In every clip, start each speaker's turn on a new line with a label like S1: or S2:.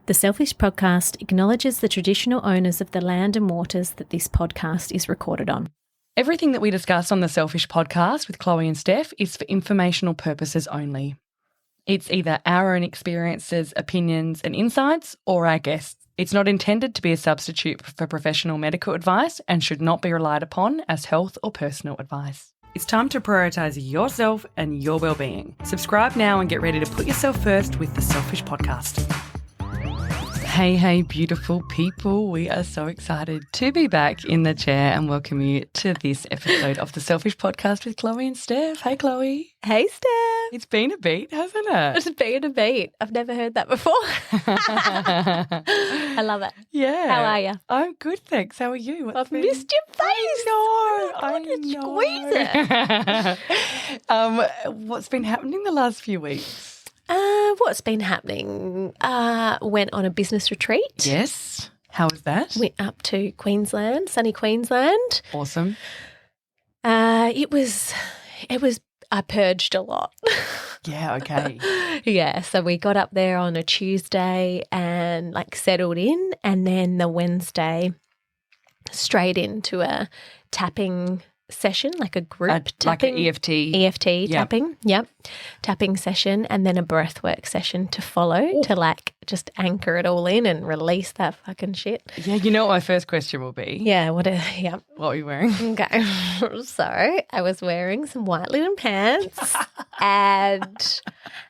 S1: The Selfish Podcast acknowledges the traditional owners of the land and waters that this podcast is recorded on.
S2: Everything that we discuss on the Selfish Podcast with Chloe and Steph is for informational purposes only. It's either our own experiences, opinions and insights or our guests. It's not intended to be a substitute for professional medical advice and should not be relied upon as health or personal advice. It's time to prioritise yourself and your well-being. Subscribe now and get ready to put yourself first with the Selfish Podcast. Hey, beautiful people. We are so excited to be back in the chair and welcome you to this episode of the Selfish Podcast with Chloe and Steph. Hey, Chloe.
S1: Hey, Steph.
S2: It's been a beat, hasn't it?
S1: It's been a beat. I've never heard that before. I love it.
S2: Yeah.
S1: How are you?
S2: I'm good, thanks. How are you?
S1: I've missed your face.
S2: I know. What's been happening the last few weeks?
S1: What's been happening? Went on a business retreat.
S2: Yes. How was that?
S1: Went up to Queensland, sunny Queensland.
S2: Awesome.
S1: It was. I purged a lot.
S2: Yeah. Okay.
S1: Yeah. So we got up there on a Tuesday and settled in, and then the Wednesday straight into a tapping session, like a group tapping,
S2: like an EFT.
S1: Yep. Tapping, tapping session, and then a breathwork session to follow. Ooh. To just anchor it all in and release that fucking shit.
S2: Yeah, you know what my first question will be?
S1: Yeah, what are
S2: you wearing?
S1: Okay, so I was wearing some white linen pants and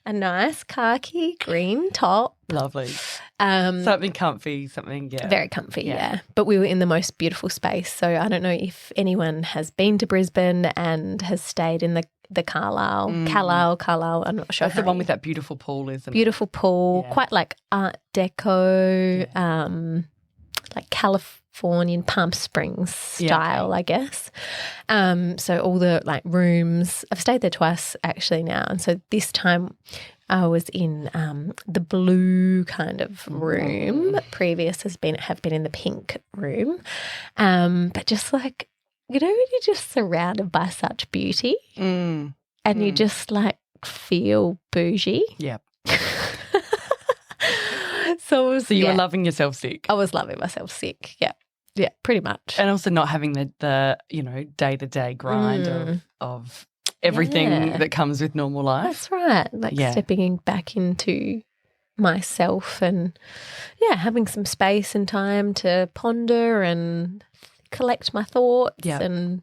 S1: a nice khaki green top.
S2: Lovely. Something comfy,
S1: very comfy, yeah. But we were in the most beautiful space. So I don't know if anyone has been to Brisbane and has stayed in the Carlisle. I'm not sure.
S2: That's the one with that beautiful pool, isn't it?
S1: Beautiful pool, quite like Art Deco, like Californian Palm Springs style, I guess. So all the have stayed there twice actually now, and so this time I was in the blue kind of room. Previous have been in the pink room, but just when you're just surrounded by such beauty, and you just feel bougie.
S2: Yeah.
S1: So
S2: you were loving yourself sick.
S1: I was loving myself sick. Yeah. Yeah, pretty much.
S2: And also not having the day-to-day grind of everything that comes with normal life.
S1: That's right. Stepping back into myself and having some space and time to ponder and collect my thoughts.
S2: Yeah.
S1: And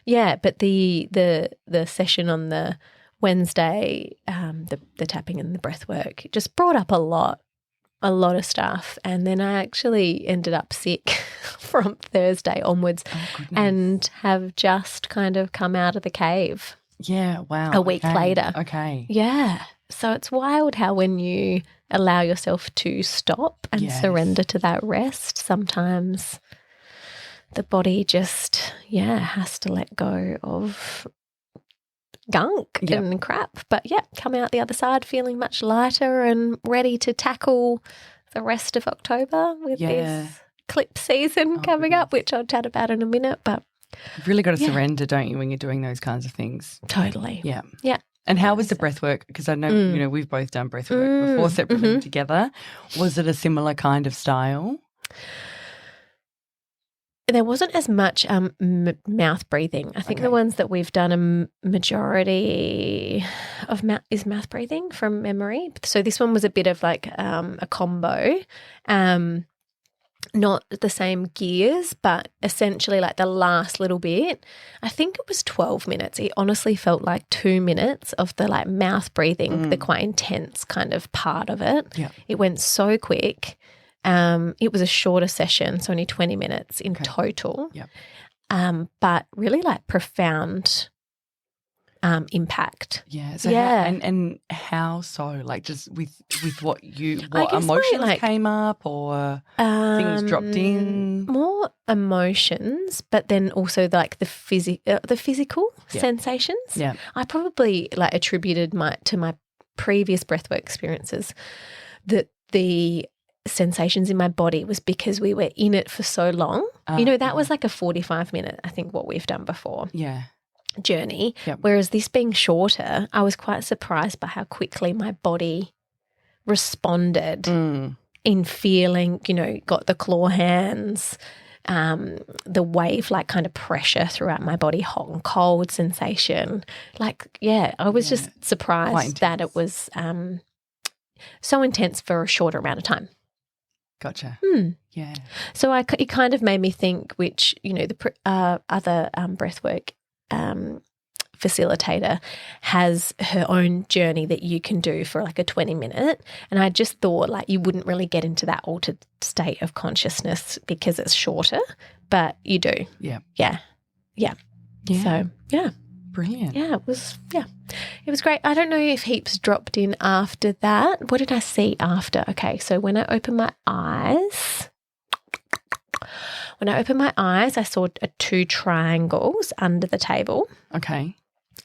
S1: but the session on the Wednesday, the tapping and the breath work just brought up a lot of stuff, and then I actually ended up sick from Thursday onwards and have just kind of come out of the cave.
S2: Yeah, wow.
S1: A week later.
S2: Okay.
S1: Yeah. So it's wild how when you allow yourself to stop and surrender to that rest, sometimes the body just, has to let go of gunk and crap. But come out the other side feeling much lighter and ready to tackle the rest of October with this eclipse season coming up, which I'll chat about in a minute. But
S2: you've really got to surrender, don't you, when you're doing those kinds of things?
S1: Totally.
S2: Yeah.
S1: Yeah.
S2: And how was the breath work? Because I know, we've both done breath work before separately together. Was it a similar kind of style?
S1: There wasn't as much mouth breathing. I think the ones that we've done, a majority of is mouth breathing from memory. So this one was a bit of a combo, not the same gears, but essentially the last little bit. I think it was 12 minutes. It honestly felt like 2 minutes of the mouth breathing, the quite intense kind of part of it.
S2: Yeah.
S1: It went so quick. It was a shorter session, so only 20 minutes in total.
S2: Yep.
S1: But really profound impact.
S2: Yeah. So how so? Just with what emotions came up or things dropped in?
S1: More emotions, but then also the physical sensations.
S2: Yeah.
S1: I probably attributed to my previous breathwork experiences that the sensations in my body was because we were in it for so long. That was a 45-minute, I think, what we've done before.
S2: Yeah.
S1: Journey.
S2: Yep.
S1: Whereas this being shorter, I was quite surprised by how quickly my body responded in feeling, got the claw hands, the wave like kind of pressure throughout my body, hot and cold sensation. I was just surprised that it was so intense for a shorter amount of time.
S2: Gotcha. Yeah.
S1: So it kind of made me think, which, the other breathwork facilitator has her own journey that you can do for like a 20-minute. And I just thought like you wouldn't really get into that altered state of consciousness because it's shorter, but you do.
S2: Yeah.
S1: Yeah. Yeah. So, yeah.
S2: Brilliant.
S1: Yeah, it was great. I don't know if heaps dropped in after that. What did I see after? Okay, so when I opened my eyes, I saw 2 triangles under the table.
S2: Okay.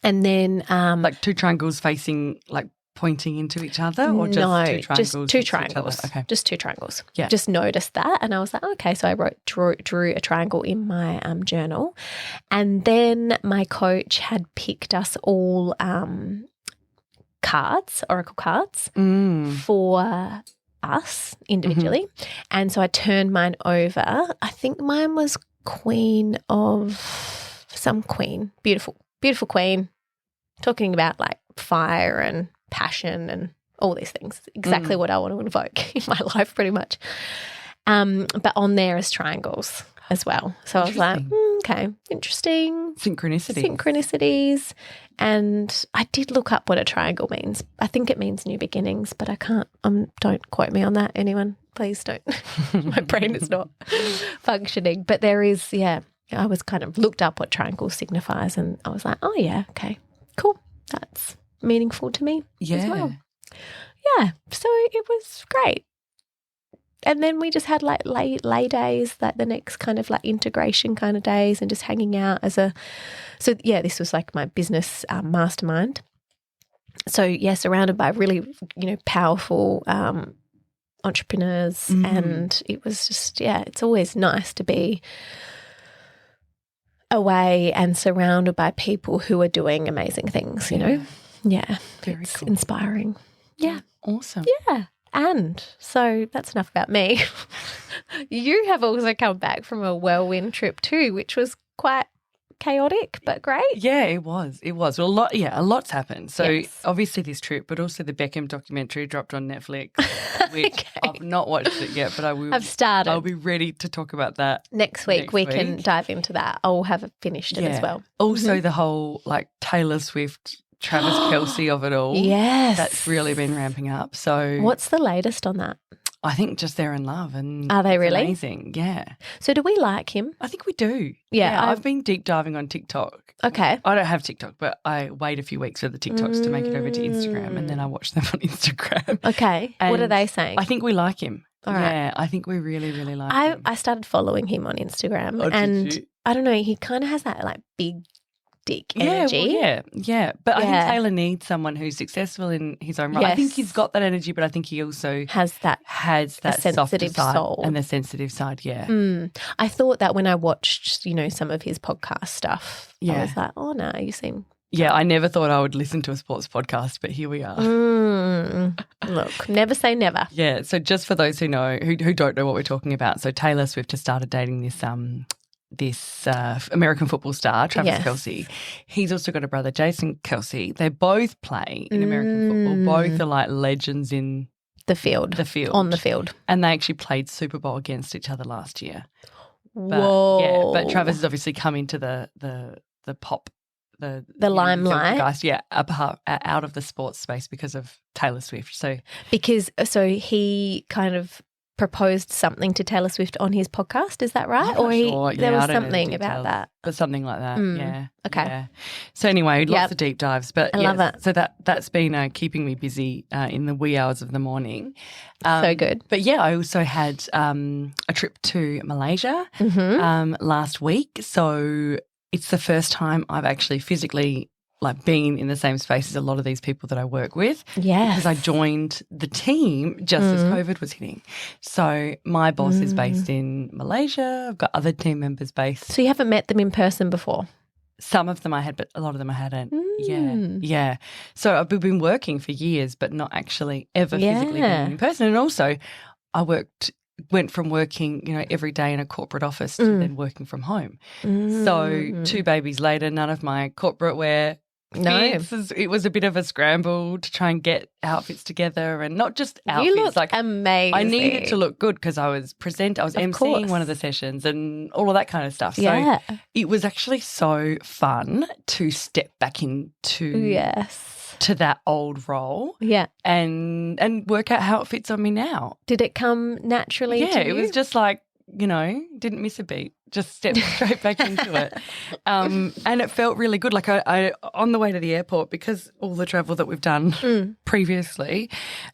S1: And then
S2: like 2 triangles facing, like pointing into each other, or just 2 triangles?
S1: Just 2 triangles.
S2: Okay.
S1: Just 2 triangles.
S2: Yeah.
S1: Just noticed that, and I was like, okay. So I drew a triangle in my journal, and then my coach had picked us all oracle cards for us individually, and so I turned mine over. I think mine was Queen, beautiful queen, talking about like fire and passion and all these things. Exactly what I want to invoke in my life, pretty much. But on there is triangles as well. So I was like, okay, interesting. Synchronicities. And I did look up what a triangle means. I think it means new beginnings, but I can't. Don't quote me on that, anyone. Please don't. My brain is not functioning. But there is, I was kind of looked up what triangle signifies, and I was like, oh yeah, okay, cool. That's meaningful to me as well. Yeah, so it was great. And then we just had like lay days, like the next kind of like integration kind of days, and just hanging out this was like my business mastermind. So surrounded by really, powerful entrepreneurs, and it was just, it's always nice to be away and surrounded by people who are doing amazing things, you know? Yeah.
S2: Very
S1: it's
S2: cool.
S1: Inspiring. Yeah.
S2: Awesome.
S1: Yeah. And so that's enough about me. You have also come back from a whirlwind trip too, which was quite chaotic but great.
S2: Yeah, it was. Well, a lot's happened. So obviously this trip, but also the Beckham documentary dropped on Netflix, which I've not watched it yet, but I will.
S1: I've started.
S2: I'll be ready to talk about that
S1: next week. We can dive into that. I'll have finished it as well.
S2: Also the whole like Taylor Swift, Travis Kelce of it all.
S1: Yes.
S2: That's really been ramping up. So
S1: what's the latest on that?
S2: I think just they're in love, and
S1: are they really?
S2: Amazing, yeah.
S1: So do we like him?
S2: I think we do.
S1: Yeah,
S2: I've been deep diving on TikTok.
S1: Okay.
S2: I don't have TikTok, but I wait a few weeks for the TikToks to make it over to Instagram, and then I watch them on Instagram.
S1: Okay.
S2: And
S1: what are they saying?
S2: I think we like him.
S1: All right.
S2: Yeah, I think we really, really like him.
S1: I started following him on Instagram,
S2: did you?
S1: I don't know, he kind of has that like big dick energy.
S2: Yeah. But I think Taylor needs someone who's successful in his own right.
S1: Yes.
S2: I think he's got that energy, but I think he also
S1: has that
S2: sensitive
S1: side
S2: soul and the sensitive side. Yeah.
S1: I thought that when I watched, some of his podcast stuff.
S2: Yeah.
S1: I was like, oh no, you seem.
S2: Yeah, I never thought I would listen to a sports podcast, but here we are.
S1: Look, never say never.
S2: Yeah. So just for those who don't know what we're talking about, so Taylor Swift has started dating this American football star, Travis Kelce. He's also got a brother, Jason Kelce. They both play in American football. Both are like legends in
S1: the field. On the field.
S2: And they actually played Super Bowl against each other last year.
S1: Whoa.
S2: But Travis has obviously come into the pop, the
S1: limelight.
S2: Guys, out of the sports space because of Taylor Swift. So
S1: he kind of proposed something to Taylor Swift on his podcast, is that right? Or
S2: sure.
S1: There was something about that.
S2: But something like that, yeah.
S1: Okay.
S2: Yeah. So anyway, lots of deep dives. But
S1: I love it.
S2: So that's been keeping me busy in the wee hours of the morning.
S1: So good.
S2: But yeah, I also had a trip to Malaysia last week. So it's the first time I've actually physically been in the same space as a lot of these people that I work with.
S1: Yes.
S2: Because I joined the team just as COVID was hitting. So my boss is based in Malaysia. I've got other team members based.
S1: So you haven't met them in person before?
S2: Some of them I had, but a lot of them I hadn't. Yeah. So I've been working for years, but not actually ever physically being in person. And also went from working, every day in a corporate office to then working from home. So 2 babies later, none of my corporate wear fits. It was a bit of a scramble to try and get outfits together, and not just outfits.
S1: You look amazing.
S2: I needed to look good because I was emceeing one of the sessions and all of that kind of stuff. So it was actually so fun to step back into to that old role and work out how it fits on me now.
S1: Did it come naturally to you?
S2: It was just like, didn't miss a beat, just stepped straight back into it. And it felt really good. Like I on the way to the airport, because all the travel that we've done previously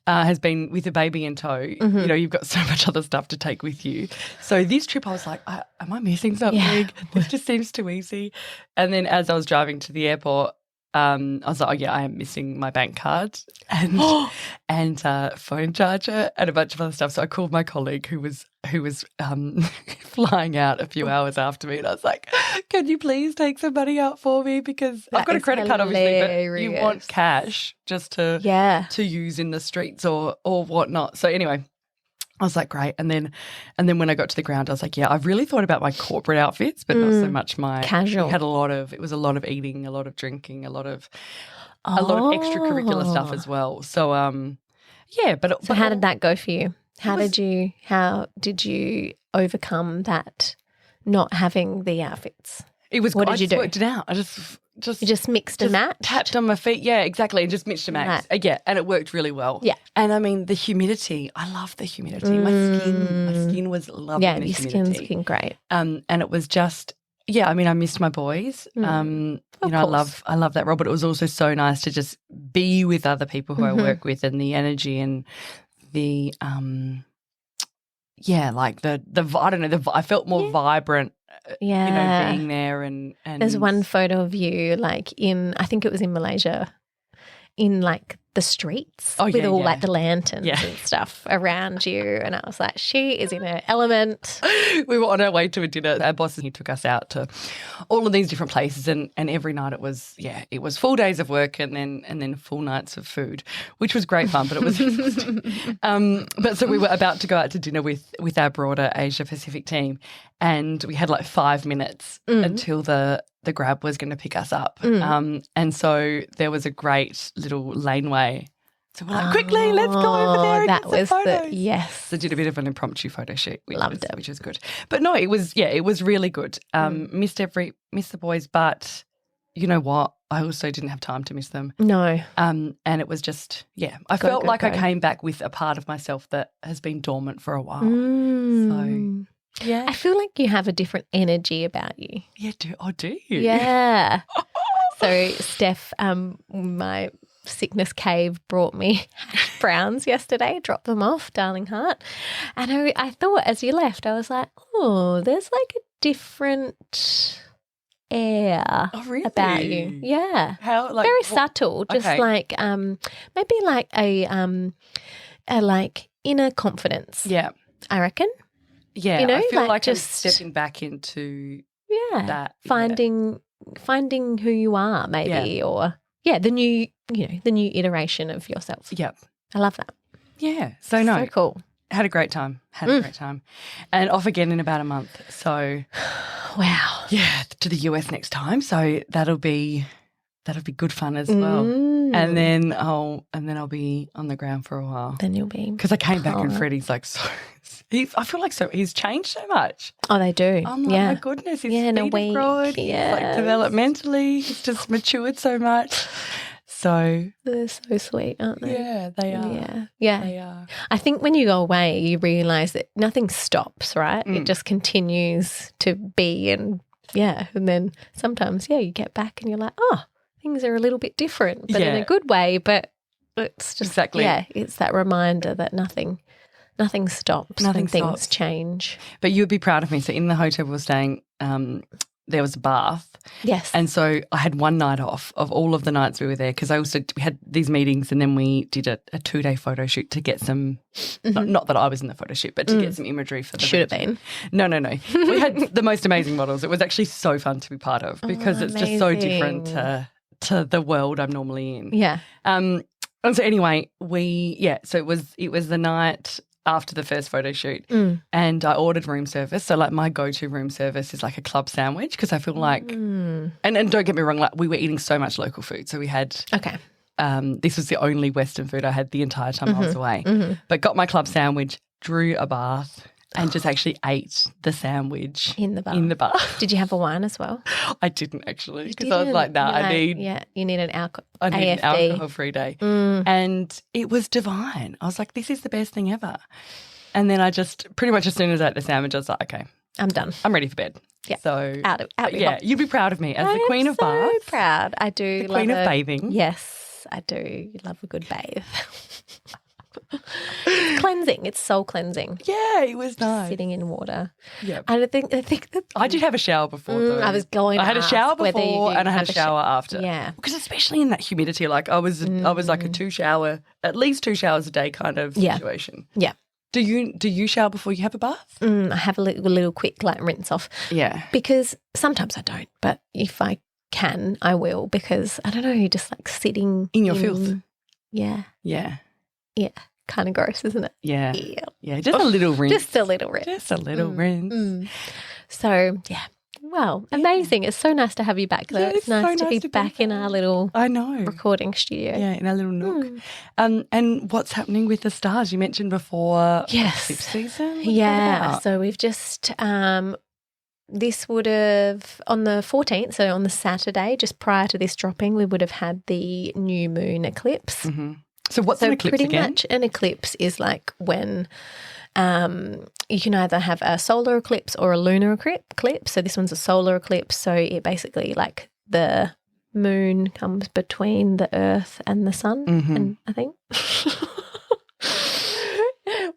S2: has been with a baby in tow, you've got so much other stuff to take with you. So this trip I was like, am I missing something? Yeah. This just seems too easy. And then as I was driving to the airport, I was like, I am missing my bank card and phone charger and a bunch of other stuff. So I called my colleague who was flying out a few hours after me, and I was like, can you please take some money out for me, because I've got a credit card obviously, but you want cash just to use in the streets or whatnot. So anyway, I was like, great. And then when I got to the ground, I was like, I've really thought about my corporate outfits, but not so much my
S1: casual.
S2: It was a lot of eating, a lot of drinking, a lot of extracurricular stuff as well. So, but
S1: how did that go for you? How did you overcome that not having the outfits?
S2: It was
S1: what
S2: did you do? Worked it out. I
S1: you just mixed and matched?
S2: Tapped on my feet. Yeah, exactly. And just mixed and matched. Yeah, and it worked really well.
S1: Yeah.
S2: And I mean, the humidity, I love the humidity. My skin was lovely.
S1: Yeah, your skin's looking great.
S2: And it was just, I mean, I missed my boys. I love that role, but it was also so nice to just be with other people who I work with, and the energy and the, like the I don't know, I felt more vibrant. Being there and
S1: there's one photo of you like I think it was in Malaysia, in like the streets with all like the lanterns and stuff around you, and I was like, she is in her element.
S2: We were on our way to a dinner. Our boss, he took us out to all of these different places, and every night it was full days of work and then full nights of food, which was great fun, but it was but so we were about to go out to dinner with our broader Asia Pacific team, and we had like 5 minutes until the Grab was going to pick us up. And so there was a great little laneway. So we're like, quickly, let's go over there and get some photos. So I did a bit of an impromptu photo shoot. Which was good. But no, it was really good. Missed the boys, but you know what? I also didn't have time to miss them.
S1: No.
S2: And it was just, I felt like I came back with a part of myself that has been dormant for a while. So
S1: I feel like you have a different energy about you.
S2: Yeah, do you?
S1: Yeah. So Steph, my sickness cave, brought me hash browns yesterday, dropped them off, darling heart. And I thought as you left, I was like, oh, there's like a different air about you. Yeah.
S2: How? Like,
S1: very subtle, just like maybe like a like inner confidence.
S2: Yeah.
S1: I reckon.
S2: Yeah, I feel like just stepping back into that. Finding who you are maybe or the new iteration of yourself. Yep.
S1: I love that.
S2: Yeah.
S1: So cool.
S2: Had a great time. And off again in about a month. So
S1: wow.
S2: Yeah, to the US next time. So that'll be good fun as well. And then I'll be on the ground for a while.
S1: Then you'll be,
S2: because I came back and Freddie's like so. I feel like he's changed so much.
S1: Oh, they do.
S2: Oh my goodness, his feet have grown. Like developmentally, he's just matured so much. So
S1: they're so sweet, aren't they?
S2: Yeah, they are.
S1: Yeah.
S2: They are.
S1: I think when you go away, you realise that nothing stops, right? It just continues to be, and then sometimes you get back and you're like, oh, things are a little bit different, but in a good way. But it's just it's that reminder that nothing stops. Things change.
S2: But you would be proud of me. So in the hotel we were staying, there was a bath.
S1: Yes.
S2: And so I had one night off of all of the nights we were there, because we had these meetings, and then we did a 2-day photo shoot to get some, not that I was in the photo shoot, but to get some imagery for the
S1: Should have been.
S2: No. We had the most amazing models. It was actually so fun to be part of, because it's just so different to the world I'm normally in.
S1: Yeah.
S2: And so anyway, so it was the night after the first photo shoot and I ordered room service. So like my go-to room service is like a club sandwich because I feel like and don't get me wrong, like we were eating so much local food. So we had this was the only Western food I had the entire time I was away. But got my club sandwich, drew a bath and just actually ate the sandwich
S1: in the bath. Did you have a wine as well?
S2: I didn't actually because I was like,
S1: you need an
S2: an alcohol-free day. And it was divine. I was like, this is the best thing ever. And then I just pretty much as soon as I ate the sandwich, I was like, okay,
S1: I'm done.
S2: I'm ready for bed.
S1: Yeah.
S2: So
S1: out
S2: yeah, you'd be proud of me as the queen of baths.
S1: So proud. I do.
S2: The queen of bathing.
S1: Yes, I do love a good bathe. It's cleansing. It's soul cleansing.
S2: Yeah, it was nice.
S1: Sitting in water.
S2: Yeah.
S1: I think that
S2: I did have a shower before though.
S1: I was going
S2: I had a shower before and I had a shower after.
S1: Yeah.
S2: Because especially in that humidity, like I was like a at least 2 showers a day kind of situation.
S1: Yeah.
S2: Do you shower before you have a bath?
S1: I have a little quick like rinse off.
S2: Yeah.
S1: Because sometimes I don't, but if I can, I will because I don't know, just like sitting
S2: in your filth.
S1: Yeah.
S2: Yeah.
S1: Yeah. Kind of gross, isn't it?
S2: Yeah. Yeah. Just a little rinse.
S1: Just a little rinse.
S2: Just a little rinse.
S1: So, yeah. Well, amazing. It's so nice to have you back, though.
S2: Yeah,
S1: it's nice to be back in our little recording studio.
S2: Yeah, in our little nook. And what's happening with the stars? You mentioned before eclipse season?
S1: Yeah. So we've just this would have, on the 14th, so on the Saturday, just prior to this dropping, we would have had the new moon eclipse.
S2: So what's an eclipse
S1: pretty
S2: again?
S1: much an eclipse is like when you can either have a solar eclipse or a lunar eclipse. So this one's a solar eclipse. So it basically like the moon comes between the earth and the sun, and I think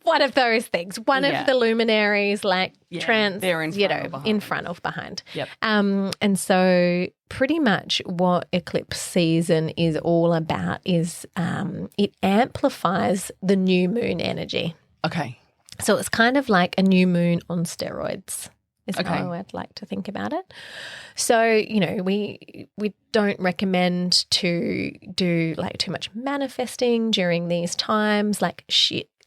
S1: one of those things. One of the luminaries like
S2: they're
S1: in front or behind.
S2: Yep.
S1: And so pretty much what eclipse season is all about is it amplifies the new moon energy.
S2: Okay.
S1: So it's kind of like a new moon on steroids is how I'd like to think about it. So, you know, we don't recommend to do like too much manifesting during these times. Like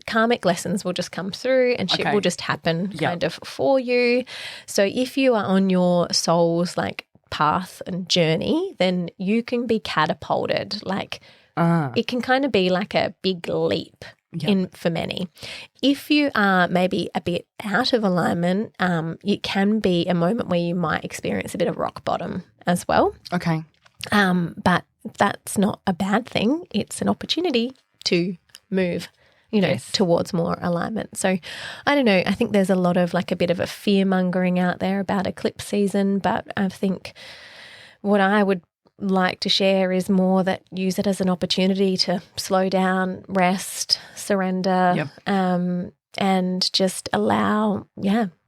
S1: karmic lessons will just come through and shit will just happen kind of for you. So if you are on your soul's like path and journey, then you can be catapulted. Like it can kind of be like a big leap for many. If you are maybe a bit out of alignment, it can be a moment where you might experience a bit of rock bottom as well.
S2: Okay.
S1: But that's not a bad thing. It's an opportunity to move, towards more alignment. So I don't know. I think there's a lot of like a bit of a fear mongering out there about eclipse season, but I think what I would like to share is more that use it as an opportunity to slow down, rest, surrender, and just allow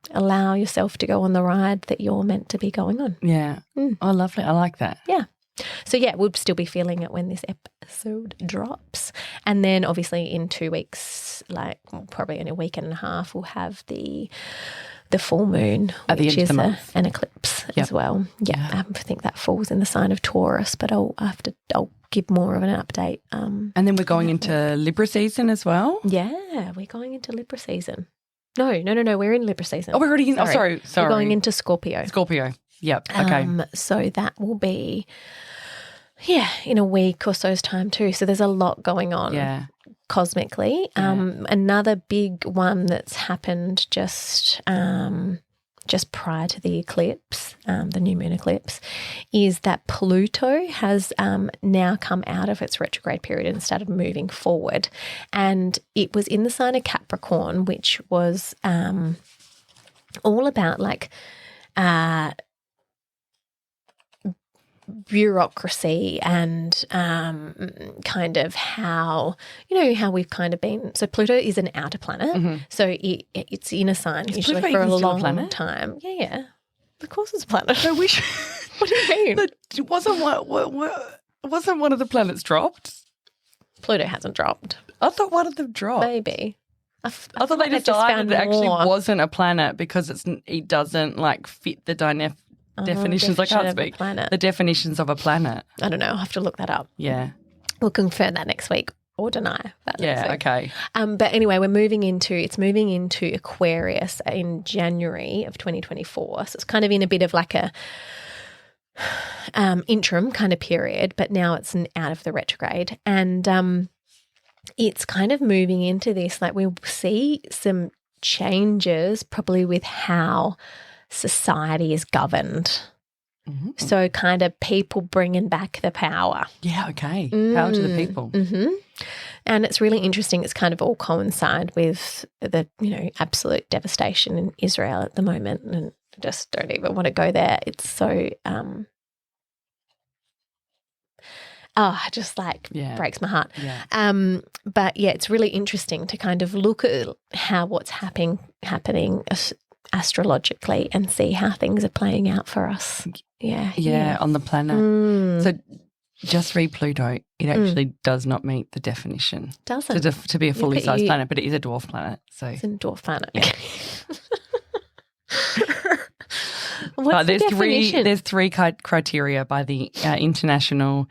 S1: yourself to go on the ride that you're meant to be going on.
S2: Yeah. Oh, lovely. I like that.
S1: Yeah. So, we'll still be feeling it when this episode drops. And then obviously in 2 weeks, probably in a week and a half, we'll have the full moon, which is an eclipse as well. Yeah, I think that falls in the sign of Taurus, but I'll give more of an update.
S2: And then we're going into Libra season as well?
S1: Yeah, we're going into Libra season. No, we're in Libra season.
S2: Oh, we're already in, sorry.
S1: We're going into Scorpio.
S2: Yep, okay.
S1: So that will be, in a week or so's time too. So there's a lot going on cosmically. Another big one that's happened just prior to the eclipse, the new moon eclipse, is that Pluto has now come out of its retrograde period and started moving forward. And it was in the sign of Capricorn, which was all about like bureaucracy and kind of how we've kind of been. So Pluto is an outer planet, so it's in a sign usually for a long time. Yeah. Of course it's a planet.
S2: So we should,
S1: what do you mean?
S2: Wasn't one of the planets dropped?
S1: Pluto hasn't dropped.
S2: I thought one of them dropped.
S1: Maybe.
S2: I thought they decided it actually wasn't a planet because it doesn't like fit the definitions. I can't speak. The definitions of a planet.
S1: I don't know. I'll have to look that up.
S2: Yeah.
S1: We'll confirm that next week. or deny that.
S2: Yeah, okay.
S1: But anyway, it's moving into Aquarius in January of 2024. So it's kind of in a bit of like a interim kind of period, but now it's out of the retrograde. And it's kind of moving into this, like we'll see some changes probably with how society is governed. Mm-hmm. So kind of people bringing back the power.
S2: Yeah, okay. Power to the people.
S1: Mm-hmm. And it's really interesting. It's kind of all coincide with the, absolute devastation in Israel at the moment. And I just don't even want to go there. It's so, just like breaks my heart.
S2: Yeah.
S1: But yeah, it's really interesting to kind of look at how what's happening astrologically and see how things are playing out for us. Yeah,
S2: on the planet. So just read Pluto. It actually does not meet the definition.
S1: Doesn't.
S2: To be a fully sized planet, but it is a dwarf planet. So
S1: it's a dwarf planet.
S2: Yeah.
S1: What's the definition?
S2: There's three criteria by the International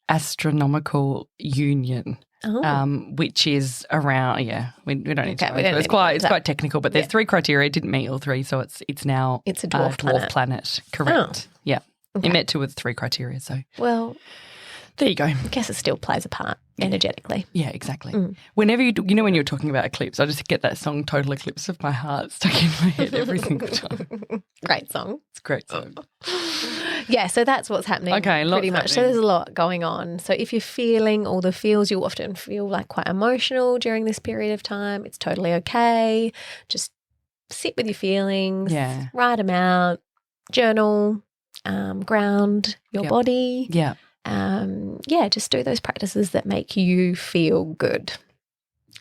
S2: Astronomical Union. Which is around, we don't need to go into it. It's quite technical, but there's three criteria. It didn't meet all three, so it's now
S1: a dwarf
S2: planet. Correct. Oh. Yeah.
S1: Okay.
S2: It met two of the three criteria. So
S1: well,
S2: there you go.
S1: I guess it still plays a part energetically.
S2: Yeah, exactly. Whenever when you're talking about eclipse, I just get that song "Total Eclipse of My Heart" stuck in my head every single time.
S1: Great song.
S2: It's a great song.
S1: Yeah, so that's what's happening pretty much. So there's a lot going on. So if you're feeling all the feels, you'll often feel like quite emotional during this period of time. It's totally okay. Just sit with your feelings, write them out, journal, ground your body.
S2: Yeah.
S1: Just do those practices that make you feel good.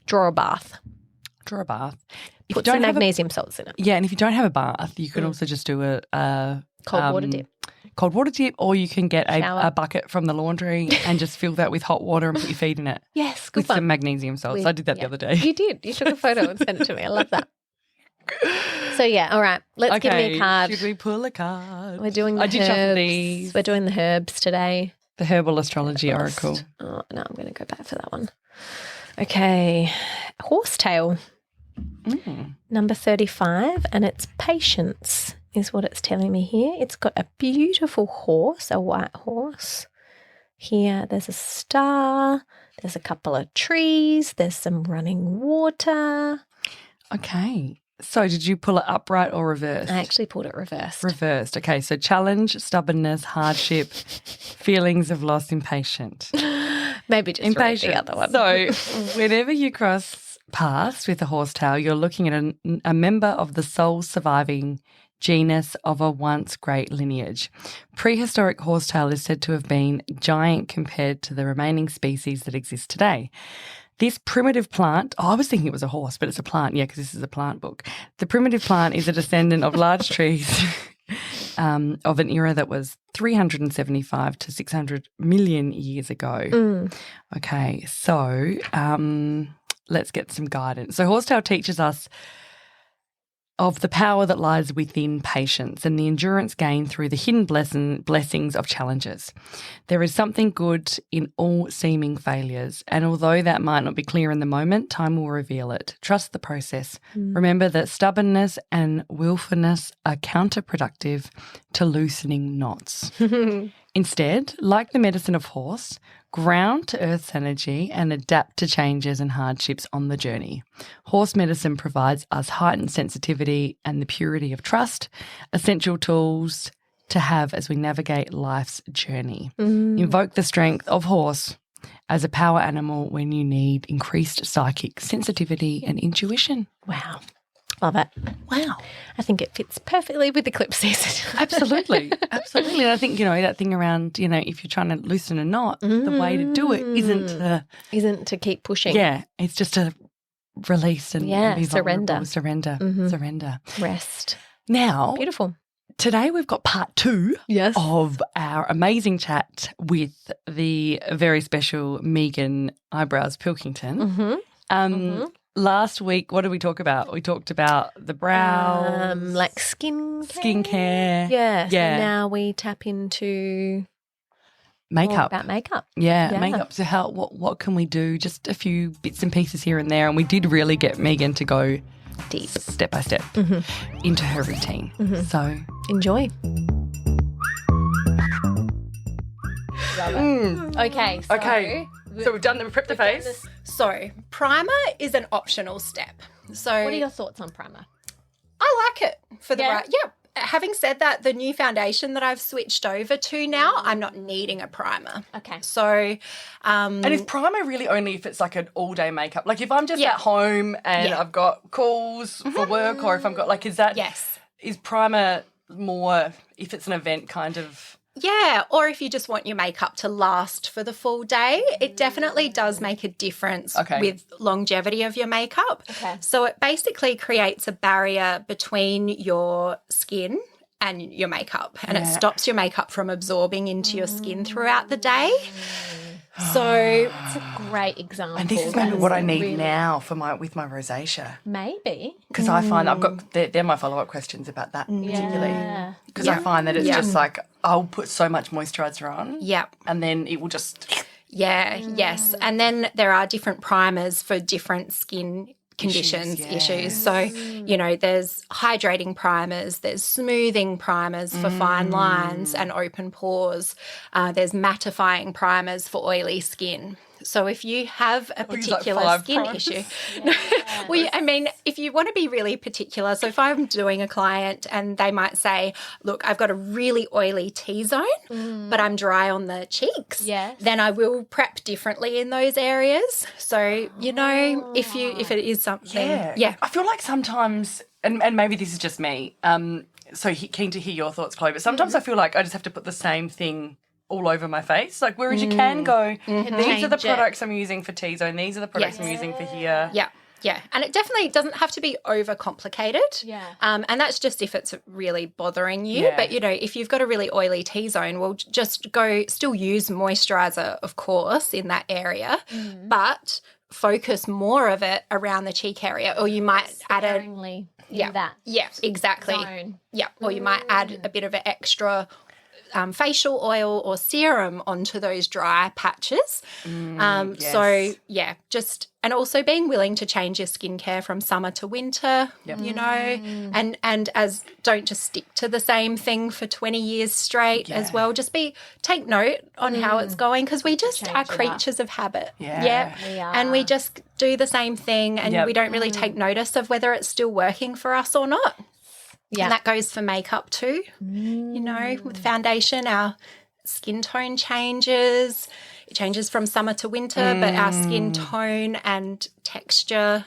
S1: Draw a bath. Put some magnesium salts in it.
S2: Yeah, and if you don't have a bath, you can also just do a
S1: cold water dip.
S2: Or you can get a bucket from the laundry and just fill that with hot water and put your feet in it.
S1: Yes, good
S2: with
S1: fun.
S2: Some magnesium salts. I did that the other day.
S1: You did. You took a photo and sent it to me. I love that. So all right. Let's give me a card.
S2: Should we pull a card?
S1: We're doing the herbs. We're doing the herbs today.
S2: The Herbal Astrology Oracle.
S1: Oh, no, I'm going to go back for that one. Okay. Horsetail. Number 35, and it's patience is what it's telling me here. It's got a beautiful horse, a white horse. Here there's a star. There's a couple of trees. There's some running water.
S2: Okay. So did you pull it upright or reversed?
S1: I actually pulled it reversed.
S2: Reversed. Okay. So challenge, stubbornness, hardship, feelings of loss, impatient.
S1: Maybe just read the other one.
S2: So whenever you cross paths with a horsetail, you're looking at a member of the sole surviving genus of a once great lineage. Prehistoric horsetail is said to have been giant compared to the remaining species that exist today. This primitive plant, I was thinking it was a horse, but it's a plant, because this is a plant book. The primitive plant is a descendant of large trees of an era that was 375 to 600 million years ago. Okay, so let's get some guidance. So horsetail teaches us of the power that lies within patience and the endurance gained through the hidden blessings of challenges. There is something good in all seeming failures, and although that might not be clear in the moment, time will reveal it. Trust the process. Remember that stubbornness and willfulness are counterproductive to loosening knots. Instead, like the medicine of horse, ground to Earth's energy and adapt to changes and hardships on the journey. Horse medicine provides us heightened sensitivity and the purity of trust, essential tools to have as we navigate life's journey. Invoke the strength of horse as a power animal when you need increased psychic sensitivity and intuition.
S1: Wow. Love it. Wow. I think it fits perfectly with eclipse season.
S2: Absolutely. And I think, that thing around, if you're trying to loosen a knot, the way to do it
S1: isn't to keep pushing.
S2: Yeah. It's just to release and be
S1: surrender.
S2: Surrender.
S1: Rest.
S2: Now.
S1: Beautiful.
S2: Today we've got part 2 of our amazing chat with the very special Megan Eyebrows Pilkington. Last week, what did we talk about? We talked about the brows.
S1: Like skincare.
S2: Skincare.
S1: Yeah. So now we tap into
S2: makeup.
S1: About makeup.
S2: Yeah, makeup. So what can we do? Just a few bits and pieces here and there. And we did really get Megan to go
S1: Deep.
S2: Step by step into her routine. So
S1: enjoy. Okay.
S2: So we've prepped the face.
S3: So primer is an optional step. So
S1: What are your thoughts on primer?
S3: I like it for the
S1: Yeah?
S3: right. Yeah. Having said that, the new foundation that I've switched over to now, I'm not needing a primer.
S1: Okay.
S3: So,
S2: And is primer really only if it's like an all-day makeup? Like if I'm just at home and I've got calls for work, or if I've got is primer more if it's an event kind of?
S3: yeah, or if you just want your makeup to last for the full day, it definitely does make a difference with longevity of your makeup.
S1: Okay.
S3: So it basically creates a barrier between your skin and your makeup, and it stops your makeup from absorbing into your skin throughout the day. So
S1: it's a great example.
S2: And this is maybe what I need now for with my rosacea.
S1: Maybe.
S2: Because I find I've got they're my follow-up questions about that particularly. Because I find that it's just like I'll put so much moisturiser on.
S3: Yeah.
S2: And then it will just
S3: yes. And then there are different primers for different skin conditions, issues. So, you know, there's hydrating primers, there's smoothing primers for fine lines and open pores. There's mattifying primers for oily skin. So if you have a particular skin issue, well, I mean, if you want to be really particular, so if I'm doing a client and they might say, look, I've got a really oily T-zone, but I'm dry on the cheeks, then I will prep differently in those areas. So, you know, if it is something. Yeah.
S2: I feel like sometimes, and maybe this is just me, so keen to hear your thoughts, Chloe, but sometimes I feel like I just have to put the same thing all over my face, like whereas you can go, these are the products I'm using for T-zone, these are the products I'm using for here.
S3: Yeah, and it definitely doesn't have to be overcomplicated. And that's just if it's really bothering you. But, you know, if you've got a really oily T-zone, well, just still use moisturiser, of course, in that area, but focus more of it around the cheek area, or you might add
S1: that.
S3: Yeah, exactly.
S1: Zone.
S3: Yeah, or you might add a bit of an extra facial oil or serum onto those dry patches. So, yeah, and also being willing to change your skincare from summer to winter, you know, and don't just stick to the same thing for 20 years straight as well. Just take note on how it's going, because we just are creatures of habit.
S1: We are.
S3: And we just do the same thing, and we don't really take notice of whether it's still working for us or not. Yeah. And that goes for makeup too. You know, with foundation, our skin tone changes. It changes from summer to winter, but our skin tone and texture,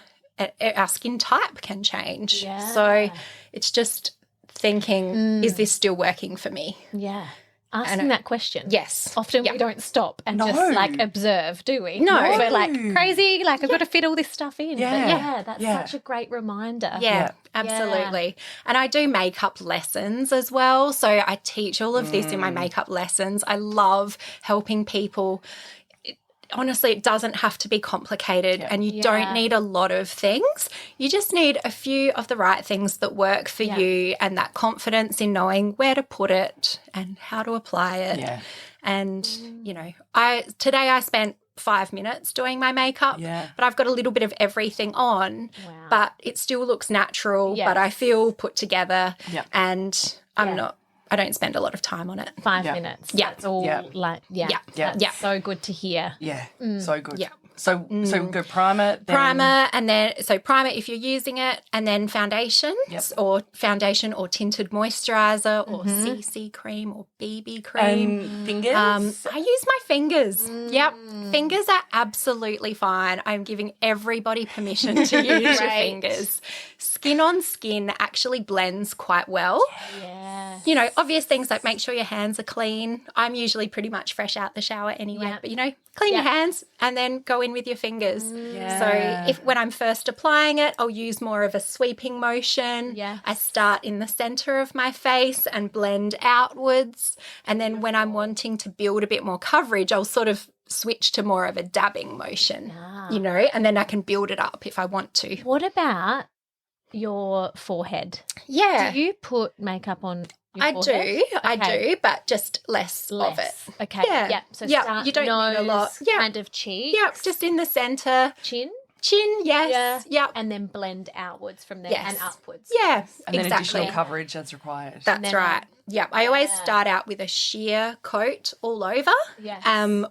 S3: our skin type can change.
S1: Yeah.
S3: So it's just thinking, is this still working for me?
S1: Yeah. Asking that question.
S3: Yes.
S1: Often we don't stop and just like observe, do we?
S3: No.
S1: We're like crazy, like I've got to fit all this stuff in. But that's such a great reminder.
S3: Yeah, absolutely. Yeah. And I do makeup lessons as well. So I teach all of this in my makeup lessons. I love helping people. Honestly, it doesn't have to be complicated and you don't need a lot of things. You just need a few of the right things that work for you, and that confidence in knowing where to put it and how to apply it. Yeah. And, you know, today I spent 5 minutes doing my makeup, but I've got a little bit of everything on, but it still looks natural, but I feel put together and I don't spend a lot of time on it.
S1: 5 minutes.
S3: Yeah.
S1: That's all that's so good to hear.
S2: Yeah. So good. Yeah. So go primer. Then...
S3: Primer, and then primer if you're using it, and then foundations or foundation or tinted moisturiser or CC cream or BB cream.
S2: Fingers?
S3: I use my fingers. Yep. Fingers are absolutely fine. I'm giving everybody permission to use your fingers. Skin on skin actually blends quite well.
S1: Yeah.
S3: You know, obvious things like make sure your hands are clean. I'm usually pretty much fresh out the shower anyway, but, you know, clean your hands and then go in with your fingers. So when I'm first applying it, I'll use more of a sweeping motion. I start in the centre of my face and blend outwards. And then when I'm wanting to build a bit more coverage, I'll sort of switch to more of a dabbing motion, you know, and then I can build it up if I want to.
S1: What about your forehead?
S3: Yeah.
S1: Do you put makeup on your
S3: I
S1: forehead?
S3: do. I do, but just less of it.
S1: Okay.
S3: Yeah.
S1: Yeah. So
S3: Yeah,
S1: start
S3: you don't
S1: nose,
S3: need a lot. Yeah.
S1: kind of cheeks.
S3: Yep, just in the centre.
S1: Chin.
S3: Chin, yes.
S1: Yeah.
S3: Yep.
S1: And then blend outwards from there
S3: Yes.
S1: and upwards.
S3: Yeah,
S2: And then
S3: exactly.
S2: additional coverage as required.
S3: That's
S1: then
S3: right. Yep. I always start out with a sheer coat all over.
S1: Yes.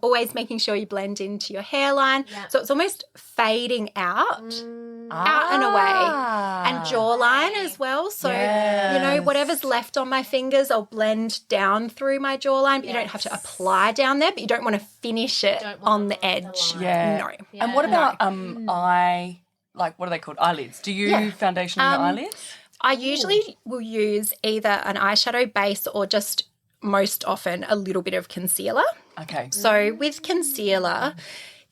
S3: Always making sure you blend into your hairline.
S1: Yeah.
S3: So it's almost fading out and away. And jawline as well. So, whatever's left on my fingers, I'll blend down through my jawline. But you don't have to apply down there, but you don't want to finish it on the edge.
S2: Yeah.
S3: No.
S2: Yeah. And what about eye, like what are they called? Eyelids. Do you foundation on your eyelids?
S3: I usually will use either an eyeshadow base or just most often a little bit of concealer.
S2: Okay.
S3: So with concealer,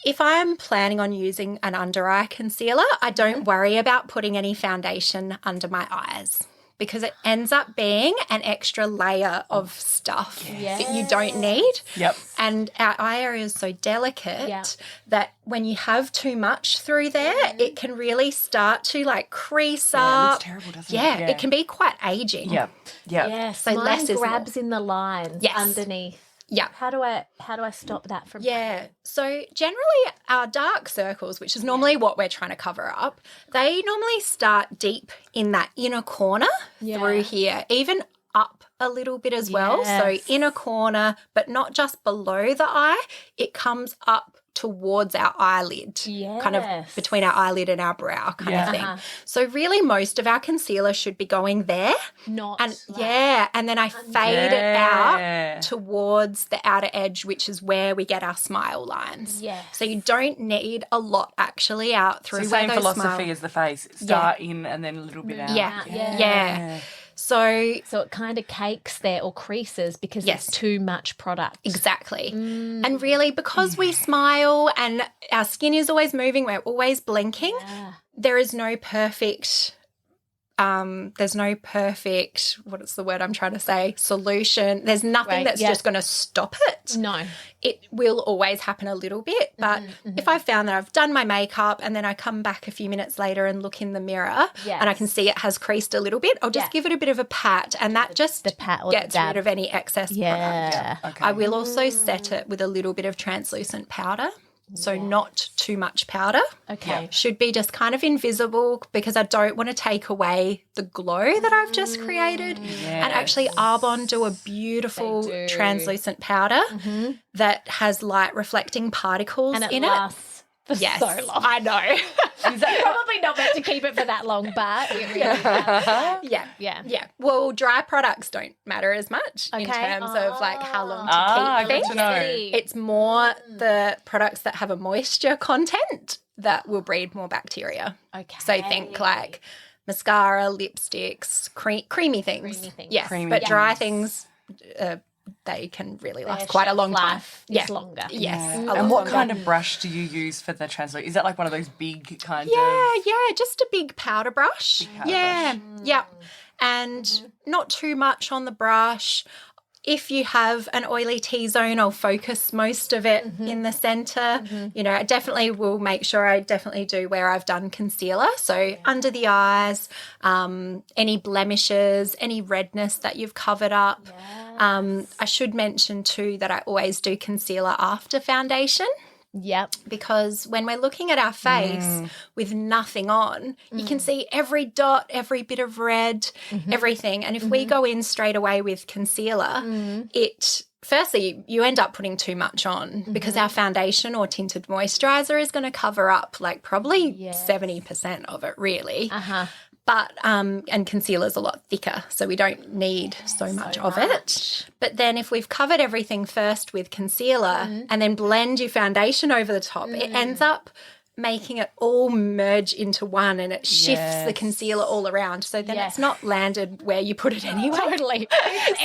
S3: if I'm planning on using an under eye concealer, I don't worry about putting any foundation under my eyes because it ends up being an extra layer of stuff that you don't need.
S2: Yep.
S3: And our eye area is so delicate that when you have too much through there, it can really start to like crease up.
S2: It's terrible, doesn't it?
S3: Yeah, it can be quite aging.
S2: Yep. Yep.
S1: Yes.
S3: So
S1: Mine
S3: less is
S1: grabs in the lines
S3: Yes.
S1: underneath.
S3: Yeah.
S1: How do I stop that from
S3: Yeah. So generally our dark circles, which is normally what we're trying to cover up, they normally start deep in that inner corner through here, even up a little bit as well. So inner corner, but not just below the eye. It comes up towards our eyelid, kind of between our eyelid and our brow kind of thing. So really most of our concealer should be going there. And then I fade it out towards the outer edge, which is where we get our smile lines.
S1: Yes.
S3: So you don't need a lot actually out through
S2: So
S3: where
S2: same
S3: those
S2: philosophy
S3: smile.
S2: as the face. Start in and then a little bit out.
S3: Yeah. So
S1: it kind of cakes there or creases because it's too much product.
S3: Exactly. And really because we smile and our skin is always moving, we're always blinking, there is no perfect what is the word I'm trying to say, solution. There's nothing that's just going to stop it.
S1: No.
S3: It will always happen a little bit, but if I found that I've done my makeup and then I come back a few minutes later and look in the mirror and I can see it has creased a little bit, I'll just give it a bit of a pat and that just gets rid of any excess product.
S2: Okay.
S3: I will also set it with a little bit of translucent powder. So not too much powder.
S1: Okay.
S3: Should be just kind of invisible because I don't want to take away the glow that I've just created. And actually Arbonne do a beautiful translucent powder that has light reflecting particles
S1: and it
S3: in
S1: lasts for
S3: Yes,
S1: so long.
S3: I know.
S1: Probably not meant to keep it for that long, but it really does.
S3: Yeah. Well, dry products don't matter as much in terms of like how long to keep
S2: good
S3: things.
S2: to know.
S3: It's more the products that have a moisture content that will breed more bacteria.
S1: Okay.
S3: So think like mascara, lipsticks, creamy things. Yes, but dry things, they can really last quite a long time.
S1: Is longer.
S3: Yes.
S2: And what kind of brush do you use for the translate? Is that like one of those big kind of?
S3: Yeah, just a big powder brush. Yeah. And not too much on the brush. If you have an oily T-zone, I'll focus most of it in the centre. You know, I definitely will make sure I definitely do where I've done concealer. So under the eyes, any blemishes, any redness that you've covered up. I should mention too that I always do concealer after foundation.
S1: Yep.
S3: Because when we're looking at our face with nothing on, you can see every dot, every bit of red, everything. And if we go in straight away with concealer, firstly, you end up putting too much on because our foundation or tinted moisturiser is going to cover up like probably 70% of it really. But and concealer's a lot thicker, so we don't need so much of it. But then if we've covered everything first with concealer and then blend your foundation over the top, it ends up making it all merge into one and it shifts the concealer all around. So then it's not landed where you put it anyway.
S1: Totally.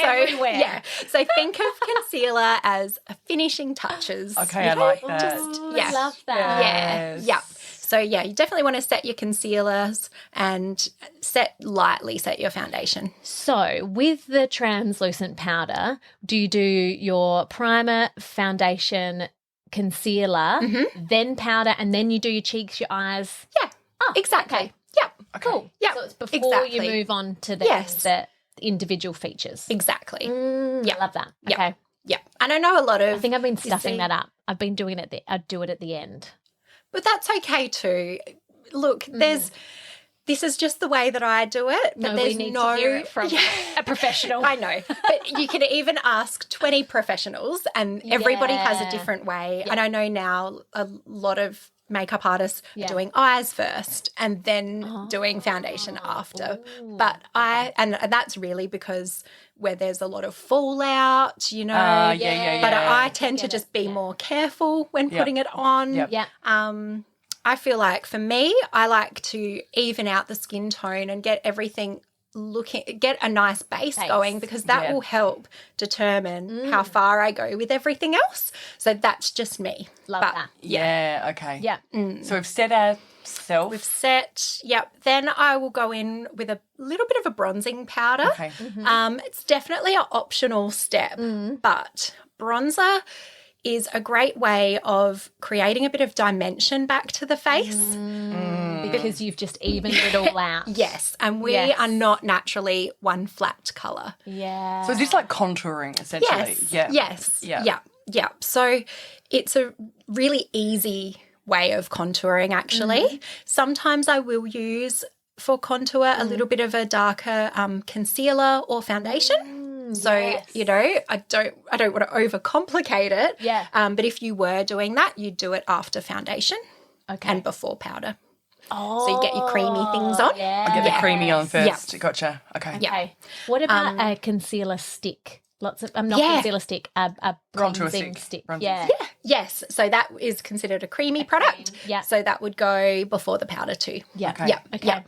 S3: Everywhere. Yeah. So think of concealer as finishing touches.
S2: Okay, I like that.
S1: I love that.
S3: Yeah. So, you definitely want to set your concealers and set your foundation.
S1: So, with the translucent powder, do you do your primer, foundation, concealer, then powder, and then you do your cheeks, your eyes?
S3: Yeah, exactly.
S1: Okay.
S3: Yeah.
S2: Okay.
S3: Cool. Yeah.
S1: So, it's before you move on to the individual features.
S3: Exactly.
S1: I love that.
S3: Yeah.
S1: Okay.
S3: Yeah. And I know a lot of...
S1: I think I've been stuffing that up. I've been doing it. I do it at the end.
S3: But that's okay too. Look, this is just the way that I do it. But
S1: We need to hear it from a professional.
S3: I know. But you can even ask 20 professionals and everybody has a different way. Yeah. And I know now a lot of makeup artists are doing eyes first and then doing foundation after. But and that's really because where there's a lot of fallout, you know. But I tend to just be more careful when putting it on. I feel like for me, I like to even out the skin tone and get everything get a nice base going, because that will help determine how far I go with everything else. So that's just me.
S1: Love that.
S2: Yeah, okay.
S1: Yeah.
S2: So we've set ourselves.
S3: We've set, Then I will go in with a little bit of a bronzing powder.
S2: Okay.
S3: It's definitely an optional step, but bronzer is a great way of creating a bit of dimension back to the face.
S1: Because you've just evened it all out.
S3: Yes, and we are not naturally one flat colour.
S1: Yeah.
S2: So is this like contouring essentially?
S3: Yes. Yeah. So it's a really easy way of contouring actually. Sometimes I will use for contour a little bit of a darker concealer or foundation. So, you know, I don't want to overcomplicate it.
S1: Yeah.
S3: But if you were doing that, you'd do it after foundation and before powder.
S1: Oh.
S3: So you get your creamy things on.
S1: Yeah.
S2: I'll get the creamy on first. Yeah. Gotcha. Okay.
S3: Yeah.
S1: What about a concealer stick? Not concealer stick, a bronzing stick. Yeah.
S3: Yes. So that is considered a creamy product.
S1: Yeah.
S3: So that would go before the powder too.
S1: Yeah.
S2: Okay.
S3: Yeah.
S1: Okay.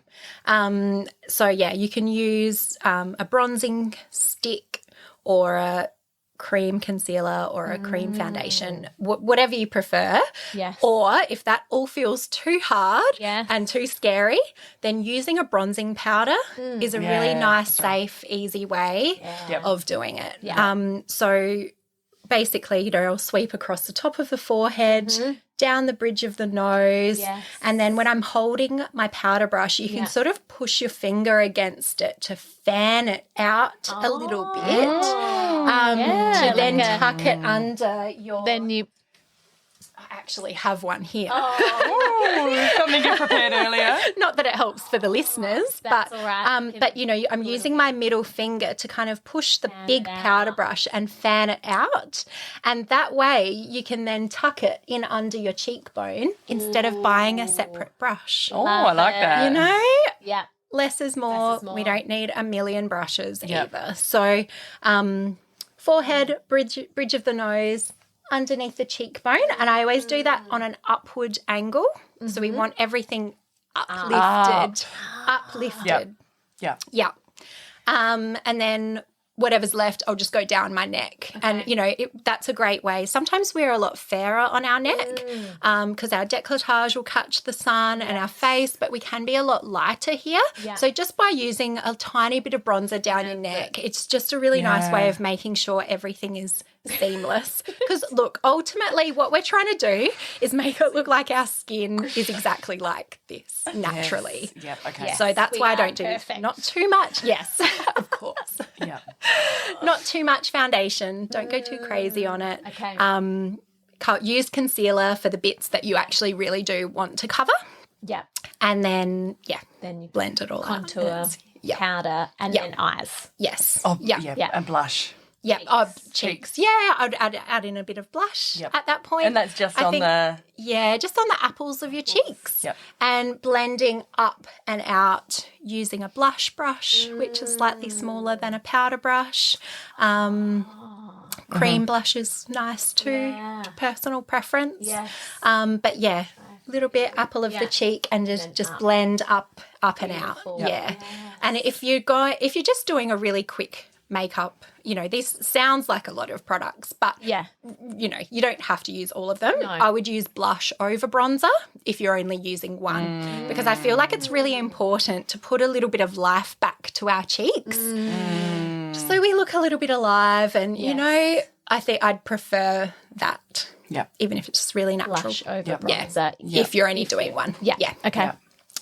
S3: Yeah. So you can use a bronzing stick or a cream concealer or a cream foundation, whatever you prefer.
S1: Yes.
S3: Or if that all feels too hard and too scary, then using a bronzing powder is a really nice, safe, easy way of doing it.
S1: Yeah.
S3: So basically, you know, I'll sweep across the top of the forehead, down the bridge of the nose, and then when I'm holding my powder brush, you can sort of push your finger against it to fan it out a little bit, to then tuck it under your...
S1: Then you...
S3: I actually have one here.
S2: Something you prepared earlier.
S3: Not that it helps for the listeners,
S1: That's all right.
S3: but you know, I'm using my middle finger to kind of push the big powder brush and fan it out, and that way you can then tuck it in under your cheekbone instead of buying a separate brush.
S2: Oh, I like that.
S3: You know?
S1: Yeah.
S3: Less is more. We don't need a million brushes either. So forehead, bridge of the nose, underneath the cheekbone, and I always do that on an upward angle. So we want everything uplifted. Yeah. And then whatever's left, I'll just go down my neck. Okay. And, you know, that's a great way. Sometimes we're a lot fairer on our neck because our décolletage will catch the sun and our face, but we can be a lot lighter here. Yeah. So just by using a tiny bit of bronzer down your neck, it's just a really nice way of making sure everything is seamless. Because, look, ultimately what we're trying to do is make it look like our skin is exactly like this naturally.
S2: Yes. Yep, okay.
S3: So that's why I don't do not too much. Yes, of course.
S2: Yeah.
S3: Not too much foundation. Don't go too crazy on it.
S1: Okay.
S3: Use concealer for the bits that you actually really do want to cover.
S1: Yeah.
S3: And then,
S1: then you
S3: blend it all
S1: contour,
S3: out.
S1: powder, and then eyes.
S3: Yes.
S2: Oh, yeah. And blush.
S3: Yeah, cheeks. Yeah, I'd add in a bit of blush at that point.
S2: And that's just just on
S3: the apples of your cheeks.
S2: Yep.
S3: And blending up and out using a blush brush, which is slightly smaller than a powder brush. Cream blush is nice too, personal preference.
S1: Yes.
S3: But a little bit apple of the cheek and just blend up and out. Yeah. And if you're just doing a really quick makeup, you know, this sounds like a lot of products, but you know, you don't have to use all of them. I would use blush over bronzer if you're only using one, because I feel like it's really important to put a little bit of life back to our cheeks just so we look a little bit alive. And you know, I think I'd prefer that, even if it's just really natural.
S1: Blush over bronzer,
S3: if you're only doing one.
S1: Okay.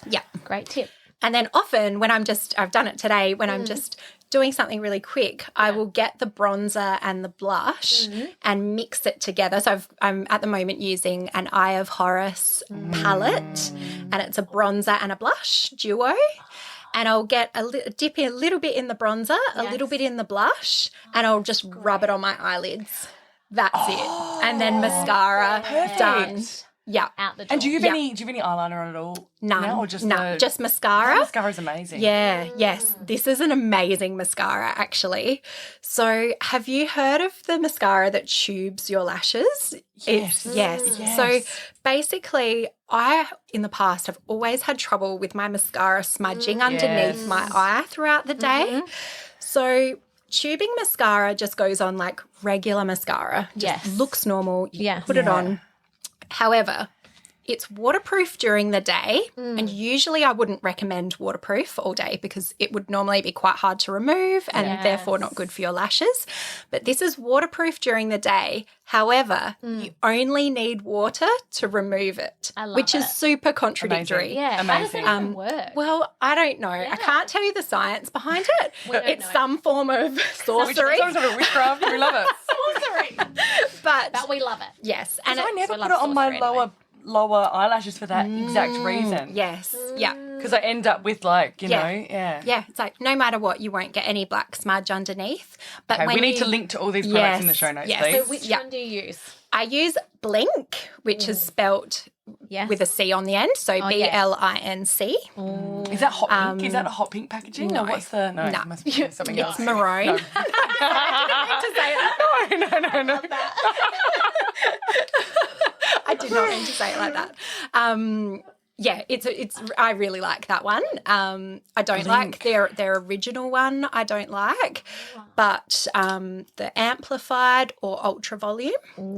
S3: Yeah.
S1: Great tip.
S3: And then often when I've done it today, when I'm just doing something really quick, I will get the bronzer and the blush and mix it together. So I'm at the moment using an Eye of Horus palette, and it's a bronzer and a blush duo. And I'll get dip in a little bit in the bronzer, a little bit in the blush, and I'll just rub it on my eyelids. That's it. And then mascara, done. Yeah.
S1: Out the door.
S2: And do you have any eyeliner on at all?
S3: None.
S2: Now, or just
S3: just mascara.
S2: Mascara's amazing.
S3: Yeah, yes. This is an amazing mascara, actually. So have you heard of the mascara that tubes your lashes?
S2: Yes.
S3: Yes. So basically, I, in the past, have always had trouble with my mascara smudging underneath my eye throughout the day. So tubing mascara just goes on like regular mascara. Just looks normal. You put it on. However, it's waterproof during the day, and usually I wouldn't recommend waterproof all day because it would normally be quite hard to remove and therefore not good for your lashes. But this is waterproof during the day. However, you only need water to remove it, which is super contradictory.
S2: Amazing. Yeah,
S1: amazing. How does it even work?
S3: Well, I don't know. I can't tell you the science behind it. It's some form of sorcery.
S2: Some sort of witchcraft. We love it.
S1: Sorcery.
S3: But
S1: we love it.
S3: Yes.
S2: And I never put it on my lower eyelashes for that exact reason.
S3: Yes. Yeah.
S2: Because I end up with like, you know,
S3: Yeah, it's like no matter what, you won't get any black smudge underneath. But
S2: okay, we need to link to all these products in the show notes, please.
S1: So which one do you use?
S3: I use Blink, which is spelt with a C on the end, so BLINC.
S2: Is that hot pink? Is that a hot pink packaging?
S3: No.
S2: Or what's the... No, it must be something else.
S3: It's maroon.
S2: No. No.
S3: I did not mean to say it like that. It's. I really like that one. I don't like their original one. I don't like, but the amplified or ultra volume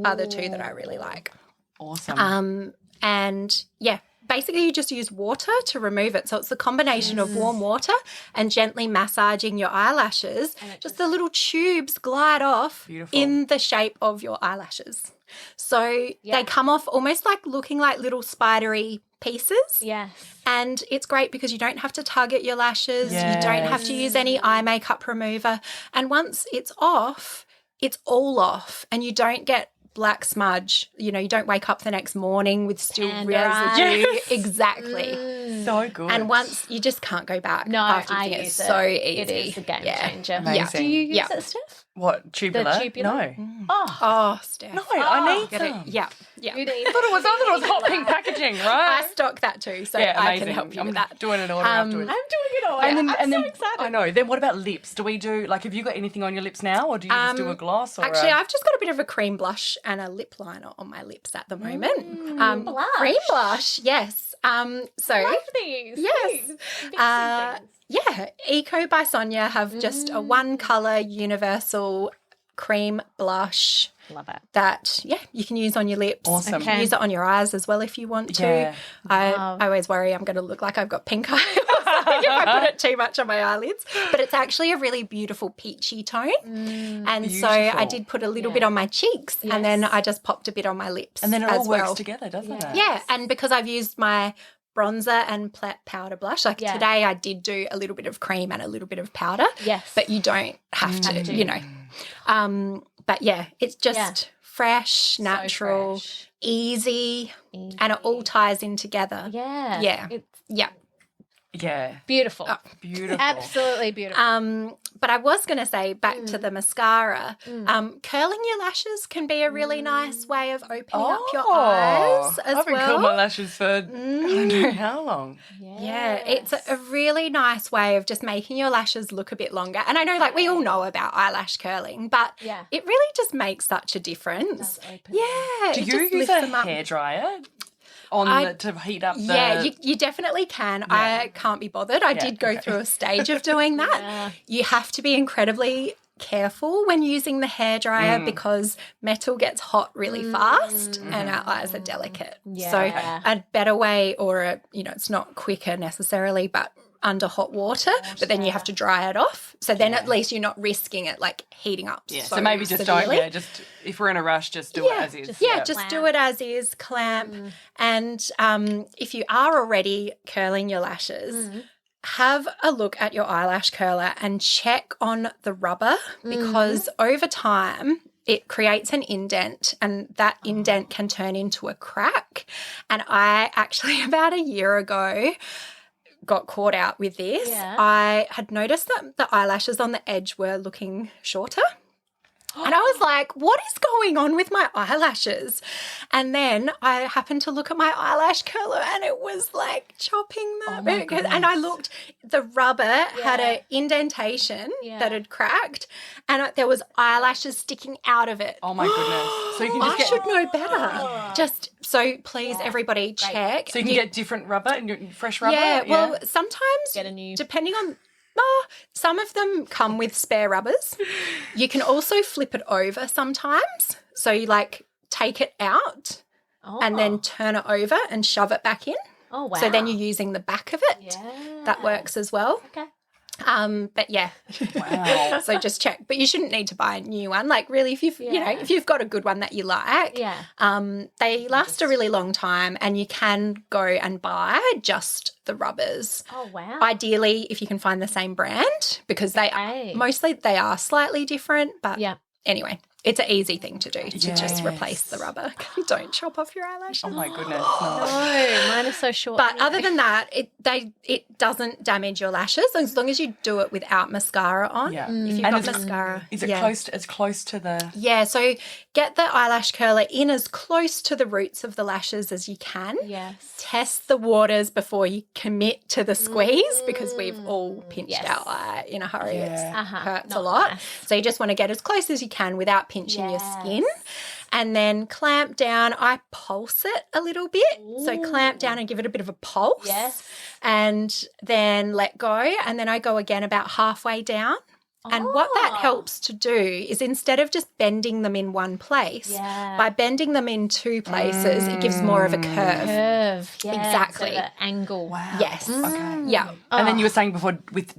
S3: are the two that I really like.
S2: Awesome.
S3: And basically you just use water to remove it. So it's the combination of warm water and gently massaging your eyelashes. Just the little tubes glide off in the shape of your eyelashes. So they come off almost like looking like little spidery pieces.
S1: Yes.
S3: And it's great because you don't have to tug at your lashes. You don't have to use any eye makeup remover. And once it's off, it's all off and you don't get black smudge. You know, you don't wake up the next morning with still residue. Exactly.
S2: So good.
S3: And once you just can't go back.
S1: No,
S3: after
S1: I
S3: it's
S1: use
S3: so
S1: it.
S3: easy.
S1: It is a game changer.
S2: Amazing.
S1: Do you use it, Steph?
S2: What, tubular?
S1: The tubular?
S2: No.
S3: Oh, Steph.
S2: No, I need
S3: Get it.
S2: some.
S3: Yeah.
S1: You need
S2: I thought it was hot pink packaging, right?
S3: I stock that too, so
S2: Yeah,
S3: I
S2: amazing.
S3: can help you
S2: I'm
S3: with that.
S2: doing an order afterwards.
S1: I'm doing it all.
S2: And then,
S1: so excited.
S2: I know. Then what about lips? Do we do, like, have you got anything on your lips now or do you just do a gloss? Or
S3: Actually, I've just got a bit of a cream blush and a lip liner on my lips at the moment.
S1: Blush.
S3: Cream blush, yes.
S1: Love these.
S3: Yes. Eco by Sonya have just a one colour universal cream blush.
S1: Love it.
S3: That, you can use on your lips.
S2: Awesome.
S3: You can use it on your eyes as well if you want to.
S2: Yeah.
S3: I always worry I'm going to look like I've got pink eye or something if I put it too much on my eyelids. But it's actually a really beautiful peachy tone. And so I did put a little bit on my cheeks and then I just popped a bit on my lips.
S2: And then it all works together, doesn't it?
S3: Yeah, and because I've used my bronzer and powder blush, like today I did do a little bit of cream and a little bit of powder.
S1: Yes.
S3: But you don't have to, you know. But it's just fresh, natural,
S1: so fresh.
S3: Easy, and it all ties in together.
S1: Yeah.
S3: Yeah.
S2: Yeah.
S1: Beautiful.
S2: Beautiful.
S1: Absolutely beautiful.
S3: But I was going to say, back to the mascara, curling your lashes can be a really nice way of opening up your eyes as
S2: I've been
S3: well.
S2: curling my lashes for I don't know how long.
S3: Yeah, it's a really nice way of just making your lashes look a bit longer. And I know, like, we all know about eyelash curling, but it really just makes such a difference. Yeah.
S2: Do you use a hairdryer to heat up the...
S3: Yeah, you definitely can. I can't be bothered. I did go through a stage of doing that. You have to be incredibly careful when using the hairdryer because metal gets hot really fast and our eyes are delicate.
S1: Yeah.
S3: So a better way, or it's not quicker necessarily, but under hot water, but then you have to dry it off. So then at least you're not risking it like heating up.
S2: Yeah. So maybe just don't, just if we're in a rush, just do it as is.
S3: Just do it as is, clamp. And if you are already curling your lashes, have a look at your eyelash curler and check on the rubber because over time it creates an indent and that indent can turn into a crack. And I actually about a year ago got caught out with this.
S1: Yeah.
S3: I had noticed that the eyelashes on the edge were looking shorter. And I was like, what is going on with my eyelashes? And then I happened to look at my eyelash curler and it was like chopping them. And I looked, the rubber had an indentation that had cracked and there was eyelashes sticking out of it.
S2: Oh my goodness. So you can just
S3: I should know better. Just so please everybody check.
S2: So you can get different rubber and fresh rubber?
S3: Yeah, well, sometimes
S1: Get a new.
S3: depending on some of them come with spare rubbers. You can also flip it over sometimes. So you like take it out and then turn it over and shove it back in.
S1: Oh, wow.
S3: So then you're using the back of it.
S1: Yeah.
S3: That works as well.
S1: Okay.
S3: But yeah.
S2: Wow.
S3: So just check. But you shouldn't need to buy a new one. Like really if you've if you've got a good one that you like, they last a really long time and you can go and buy just the rubbers.
S1: Oh, wow.
S3: Ideally, if you can find the same brand, because they are slightly different, but anyway, it's an easy thing to do to just replace the rubber. Don't chop off your eyelashes.
S2: Oh my goodness.
S1: No, mine are so short.
S3: But other than that, it doesn't damage your lashes as long as you do it without mascara on.
S2: Yeah.
S3: If you've got mascara.
S2: Is it close to the...
S3: Yeah, so get the eyelash curler in as close to the roots of the lashes as you can.
S1: Yes.
S3: Test the waters before you commit to the squeeze because we've all pinched our eye in a hurry. It hurts a lot.
S1: Nice.
S3: So you just want to get as close as you can without pinching your skin. And then clamp down. I pulse it a little bit. Ooh. So clamp down and give it a bit of a pulse.
S1: Yes.
S3: And then let go. And then I go again about halfway down. And what that helps to do is instead of just bending them in one place, by bending them in two places, it gives more of a curve. Exactly.
S1: So the angle.
S2: Wow.
S3: Yes.
S2: Okay.
S3: Yeah.
S2: And then you were saying before,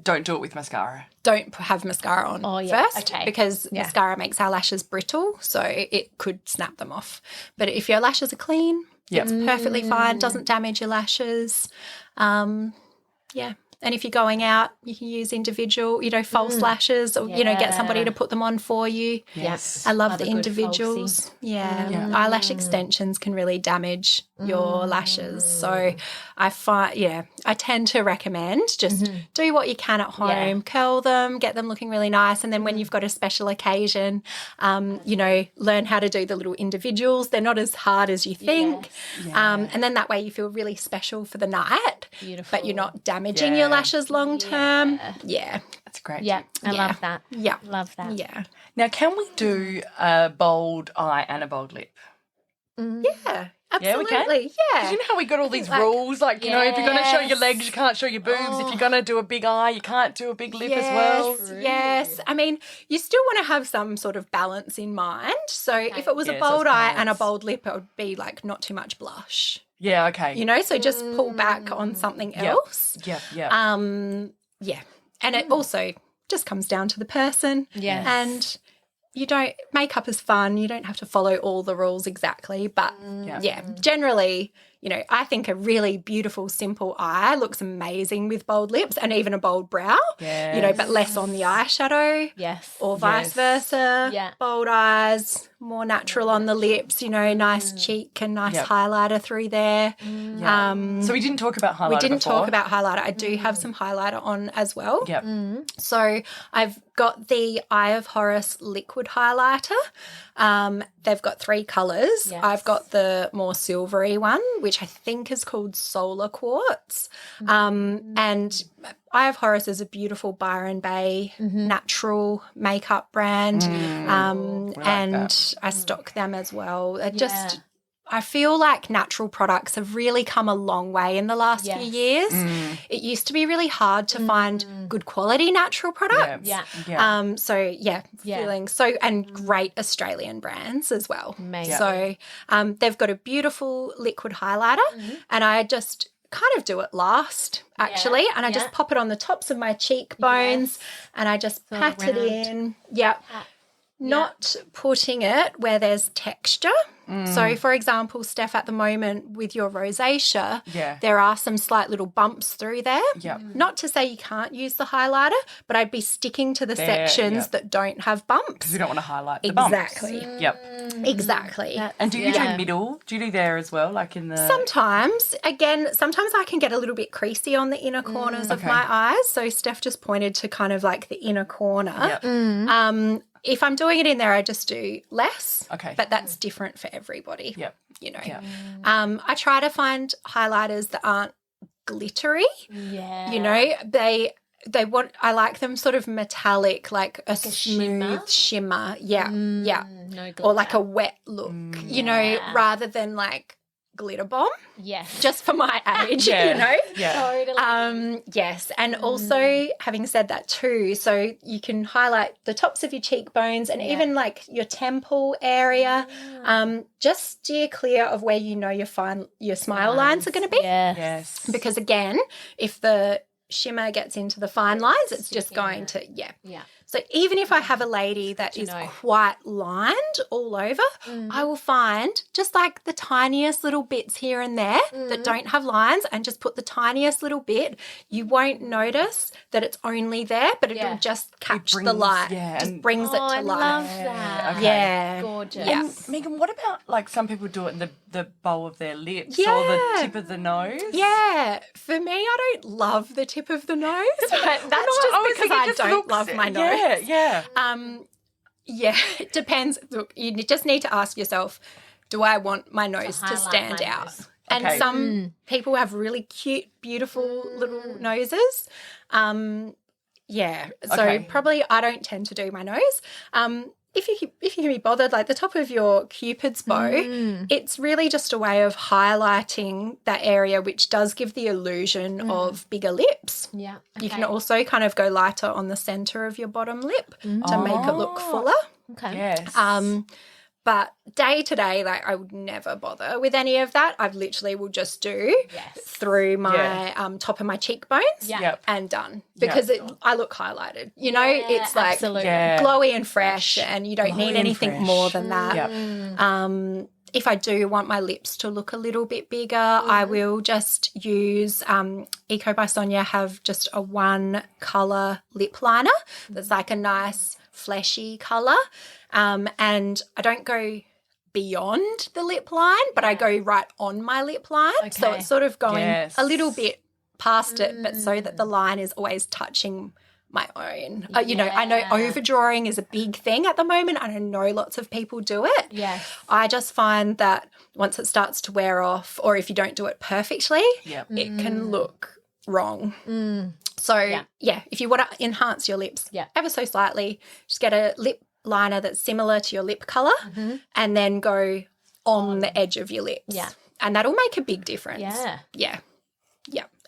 S2: don't do it with mascara.
S3: Don't have mascara on first because mascara makes our lashes brittle, so it could snap them off. But if your lashes are clean, it's perfectly fine, doesn't damage your lashes. And if you're going out, you can use individual, false lashes or, get somebody to put them on for you.
S1: Yes.
S3: I love the individuals. Eyelash extensions can really damage your lashes. So I tend to recommend just do what you can at home, curl them, get them looking really nice. And then when you've got a special occasion, learn how to do the little individuals. They're not as hard as you think. And then that way you feel really special for the night.
S1: Beautiful.
S3: But you're not damaging your lashes long term. Yeah.
S2: That's great.
S1: Yeah, I love that.
S3: Yeah.
S1: Love that.
S3: Yeah.
S2: Now, can we do a bold eye and a bold lip?
S3: Yeah. Absolutely.
S2: Yeah, we can?
S3: Yeah.
S2: You know how we got all these rules? Like, if you're going to show your legs, you can't show your boobs. If you're going to do a big eye, you can't do a big lip as well.
S3: Yes. I mean, you still want to have some sort of balance in mind. So if it was a bold eye and a bold lip, it would be like not too much blush.
S2: Yeah, okay.
S3: So just pull back on something else.
S2: Yeah.
S3: And it also just comes down to the person.
S1: Yes.
S3: And makeup is fun. You don't have to follow all the rules exactly. But generally, I think a really beautiful, simple eye looks amazing with bold lips and even a bold brow, but less on the eyeshadow.
S1: Yes.
S3: Or vice versa.
S1: Yeah.
S3: Bold eyes, more natural on the lips, nice cheek and nice highlighter through there.
S2: So we didn't talk about highlighter
S3: We didn't
S2: before.
S3: talk about highlighter. I do have some highlighter on as well.
S2: Yep.
S3: So I've got the Eye of Horus liquid highlighter. They've got 3 colours.
S1: Yes.
S3: I've got the more silvery one, which I think is called Solar Quartz. And Eye of Horus is a beautiful Byron Bay natural makeup brand. I stock them as well. I feel like natural products have really come a long way in the last few years. It used to be really hard to find good quality natural products. Feeling so, and great Australian brands as well.
S1: Amazing.
S3: So they've got a beautiful liquid highlighter and I just kind of do it last actually and I just pop it on the tops of my cheekbones and I just pat it in. not putting it where there's texture. So, for example, Steph, at the moment with your rosacea, there are some slight little bumps through there. Not to say you can't use the highlighter, but I'd be sticking to the sections that don't have bumps.
S2: Because we don't want to highlight the bumps.
S3: Exactly. Exactly.
S2: And do you do middle? Do you do there as well, like in the...
S3: Sometimes. Again, sometimes I can get a little bit creasy on the inner corners of my eyes. So Steph just pointed to kind of like the inner corner. If I'm doing it in there, I just do less. Okay. But that's different for everybody. You know. I try to find highlighters that aren't glittery. You know, they want, I like them sort of metallic, like a smooth shimmer. No glitter. Or like a wet look, you know, rather than like glitter bomb. Just for my age, you know. Totally. Yes. And also, having said that too, so you can highlight the tops of your cheekbones and even like your temple area. Just steer clear of where you know your smile lines are going to be. Because again, if the shimmer gets into the fine lines, it's just going to So even if I have a lady that is quite lined all over, I will find just like the tiniest little bits here and there that don't have lines, and just put the tiniest little bit. You won't notice that it's only there, but it'll just catch the light. Just brings it to life.
S1: I love that.
S3: Yeah.
S1: Gorgeous.
S2: And Megan, what about like some people do it in the bowl of their lips or the tip of the nose?
S3: For me, I don't love the tip of the nose, but that's just because I don't love my nose. It depends. Look, you just need to ask yourself, do I want my nose to stand out? And some people have really cute, beautiful little noses. So probably I don't tend to do my nose. If you can be bothered, like the top of your Cupid's bow, it's really just a way of highlighting that area, which does give the illusion of bigger lips. You can also kind of go lighter on the centre of your bottom lip to make it look fuller. But day to day, like I would never bother with any of that. I literally will just do through my top of my cheekbones and done, because I look highlighted. You know, it's like glowy and fresh, and you don't need anything more than that. If I do want my lips to look a little bit bigger, I will just use By Sonya have just a one colour lip liner that's like a nice fleshy colour. And I don't go beyond the lip line, but I go right on my lip line. So it's sort of going a little bit past it, but so that the line is always touching my own. You know, I know overdrawing is a big thing at the moment, and I know lots of people do it. I just find that once it starts to wear off, or if you don't do it perfectly, it can look wrong. So, if you want to enhance your lips ever so slightly, just get a lip liner that's similar to your lip colour and then go on the edge of your lips. And that'll make a big difference.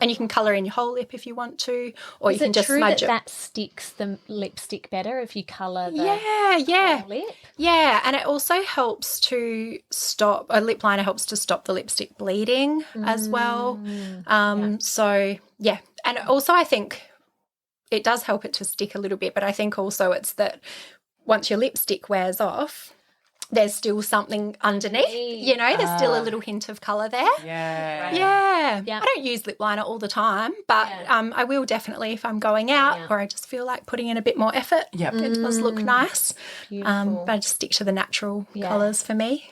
S3: And you can colour in your whole lip if you want to, or you can just smudge it.
S1: That sticks the lipstick better if you colour the whole lip?
S3: Yeah, and it also helps to stop, a lip liner helps to stop the lipstick bleeding as well. So, and also I think it does help it to stick a little bit, but I think also it's that once your lipstick wears off, there's still something underneath, you know, there's still a little hint of colour there. I don't use lip liner all the time, but I will definitely if I'm going out or I just feel like putting in a bit more effort. It does look nice. But I just stick to the natural colours for me.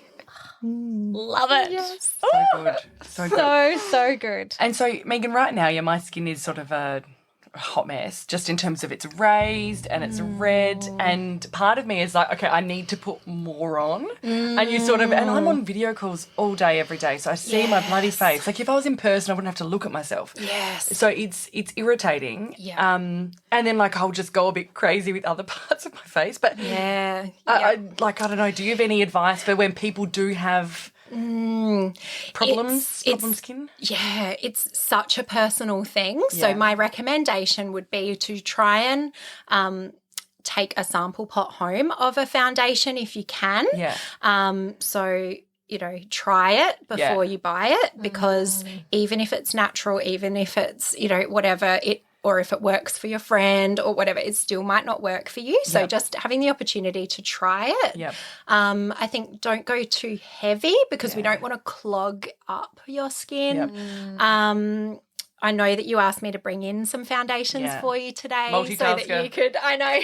S1: Love it.
S2: So good. So good.
S1: So good.
S2: And so, Megan, right now, my skin is sort of a hot mess, just in terms of it's raised and it's red, and part of me is like, okay, I need to put more on. And you sort of, and I'm on video calls all day every day, so I see my bloody face. Like if I was in person I wouldn't have to look at myself. So it's irritating. And then like I'll just go a bit crazy with other parts of my face, but I don't know, do you have any advice for when people do have problem skin?
S3: Yeah, it's such a personal thing. So my recommendation would be to try and take a sample pot home of a foundation if you can. So, you know, try it before you buy it, because even if it's natural, even if it's, you know, whatever, or if it works for your friend or whatever, it still might not work for you. So just having the opportunity to try it.
S2: Yep.
S3: I think don't go too heavy because we don't want to clog up your skin.
S2: Yep.
S3: I know that you asked me to bring in some foundations for you today so that you could, I know.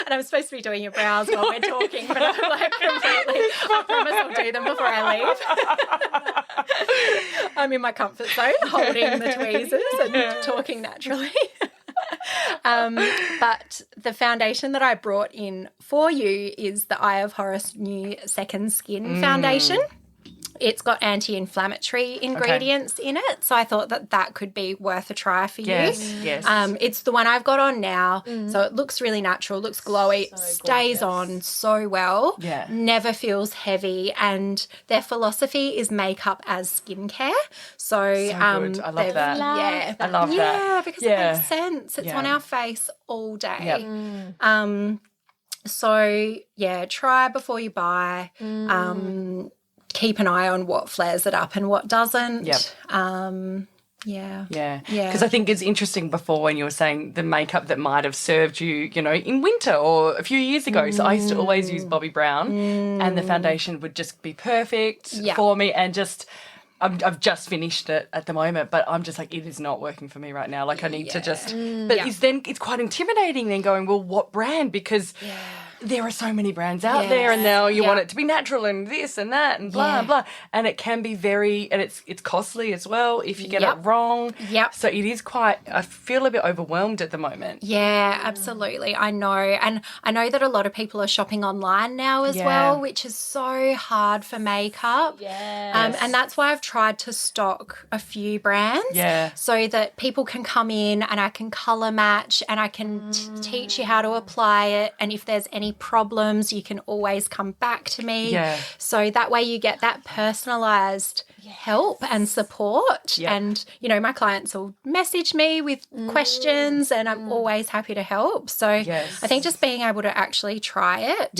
S3: And I'm supposed to be doing your brows while we're talking, but I'm like completely, I promise I'll do them before I leave. I'm in my comfort zone holding the tweezers and talking naturally. But the foundation that I brought in for you is the Eye of Horus New Second Skin Foundation. It's got anti-inflammatory ingredients in it, so I thought that could be worth a try for you.
S2: Yes.
S3: It's the one I've got on now, so it looks really natural, looks glowy, stays on so well, never feels heavy, and their philosophy is makeup as skincare. So
S2: good. I love that.
S3: Yeah,
S2: I love that.
S3: Yeah, because it makes sense. It's on our face all day.
S2: Yep.
S3: So, try before you buy. Keep an eye on what flares it up and what doesn't.
S2: Yep.
S3: Yeah.
S2: Because I think it's interesting before when you were saying the makeup that might have served you, in winter or a few years ago. So I used to always use Bobbi Brown and the foundation would just be perfect for me, and just I've just finished it at the moment, but I'm just like, it is not working for me right now. Like I need to just but it's quite intimidating then going, well, what brand? Because there are so many brands out there, and now you want it to be natural and this and that and blah blah, and it can be and it's costly as well if you get it wrong. So it is quite. I feel a bit overwhelmed at the moment.
S3: Yeah, absolutely. I know, and I know that a lot of people are shopping online now as well, which is so hard for makeup. And that's why I've tried to stock a few brands, so that people can come in and I can colour match and I can teach you how to apply it, and if there's any problems you can always come back to me. So that way you get that personalised help and support. And, my clients will message me with questions and I'm always happy to help. So I think just being able to actually try it.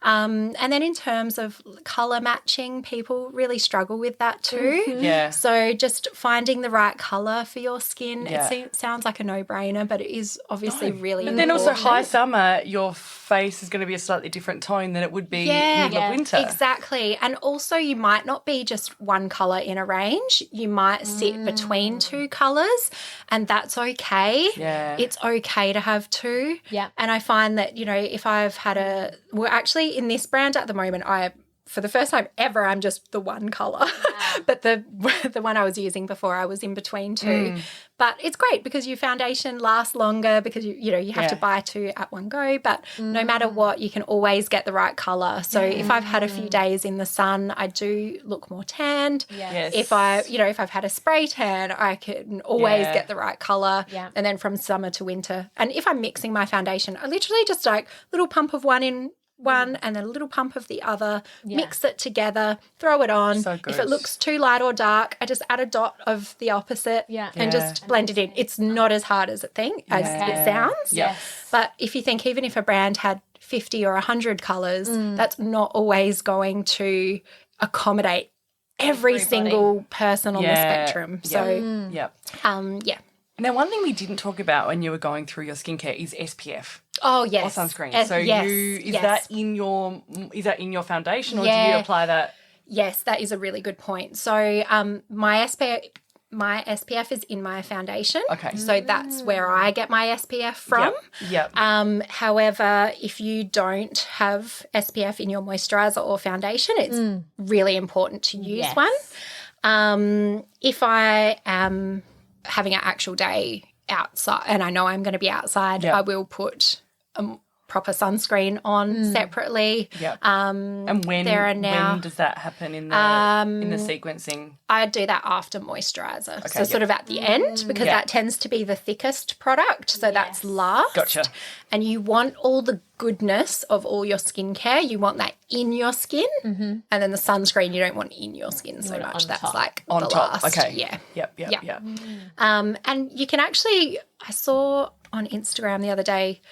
S3: And then in terms of colour matching, people really struggle with that too. So just finding the right colour for your skin, it sounds like a no-brainer, but it is obviously really important.
S2: But then also high summer, your face is going to be a slightly different tone than it would be in the winter.
S3: Exactly. And also you might not be just one colour in a range. You might sit between two colours, and that's okay. It's okay to have two. And I find that, if I've had actually in this brand at the moment, for the first time ever, I'm just the one colour. But the one I was using before, I was in between two. But it's great because your foundation lasts longer because you have to buy two at one go. But no matter what, you can always get the right colour. So if I've had a few days in the sun, I do look more tanned. If I've had a spray tan, I can always get the right colour. And then from summer to winter. And if I'm mixing my foundation, I literally just like little pump of one in one and then a little pump of the other, mix it together, throw it on.
S2: So good.
S3: If it looks too light or dark, I just add a dot of the opposite and just blend it in. It's not as hard as it sounds. But if you think even if a brand had 50 or 100 colours, that's not always going to accommodate every single person on the spectrum. So,
S2: Now, one thing we didn't talk about when you were going through your skincare is SPF.
S3: Oh, yes.
S2: Or sunscreen. That in your foundation, or do you apply that?
S3: Yes, that is a really good point. So my SPF is in my foundation. Okay. So that's where I get my SPF from. However, if you don't have SPF in your moisturiser or foundation, it's really important to use one. If I am having an actual day outside and I know I'm going to be outside, I will put a proper sunscreen on separately.
S2: And when does that happen in the sequencing?
S3: I do that after moisturiser. So sort of at the end, because that tends to be the thickest product. So that's last.
S2: Gotcha.
S3: And you want all the goodness of all your skincare. You want that in your skin. And then the sunscreen you don't want in your skin so much. That's like on the top. Last. Okay.
S2: Yeah.
S3: And you can actually, I saw on Instagram the other day,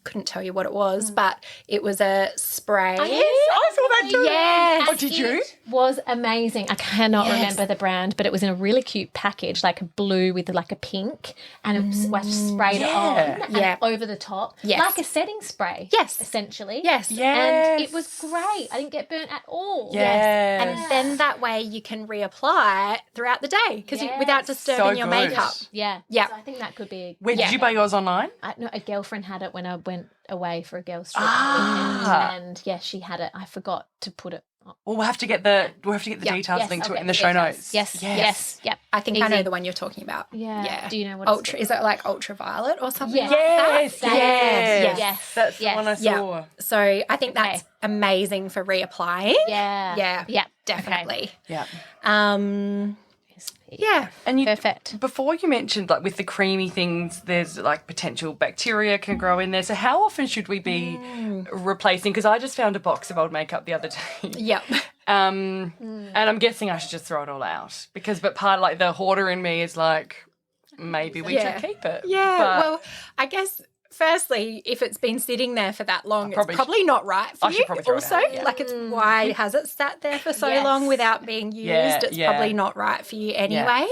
S3: couldn't tell you what it was, but it was a spray.
S2: Yes, I saw I do.
S3: Yes.
S2: Oh, did you?
S1: It was amazing. I cannot remember the brand, but it was in a really cute package, like a blue with like a pink, and it was sprayed on and over the top, like a setting spray.
S3: Yes.
S1: Essentially.
S3: Yes.
S1: And it was great. I didn't get burnt at all.
S2: Yes.
S3: And then that way you can reapply it throughout the day because without disturbing your makeup.
S1: Yeah.
S3: Yeah.
S1: So I think that could be.
S2: Where did you buy yours online?
S1: No, a girlfriend had it when I went away for a girls' trip, and she had it. I forgot to put it.
S2: Well, we'll have to get the details linked to it in the show notes.
S1: Yes. Yep.
S3: I think I know the one you're talking about.
S1: Yeah. Do you know what?
S3: Is it like ultraviolet or something?
S2: Yes.
S3: Like that? Yes.
S2: That's the one I saw.
S3: Yeah. So I think that's amazing for reapplying.
S1: Yeah.
S3: Definitely.
S2: Yeah.
S3: Yeah.
S2: And
S1: perfect.
S2: Before you mentioned, like with the creamy things, there's like potential bacteria can grow in there. So how often should we be replacing? Because I just found a box of old makeup the other day.
S3: Yep.
S2: And I'm guessing I should just throw it all out but part like the hoarder in me is like, maybe we should keep it.
S3: Yeah. Well, I guess firstly, if it's been sitting there for that long, it's probably not right for you.
S2: Should probably throw it out.
S3: Like it's why has it sat there for so long without being used? It's probably not right for you anyway.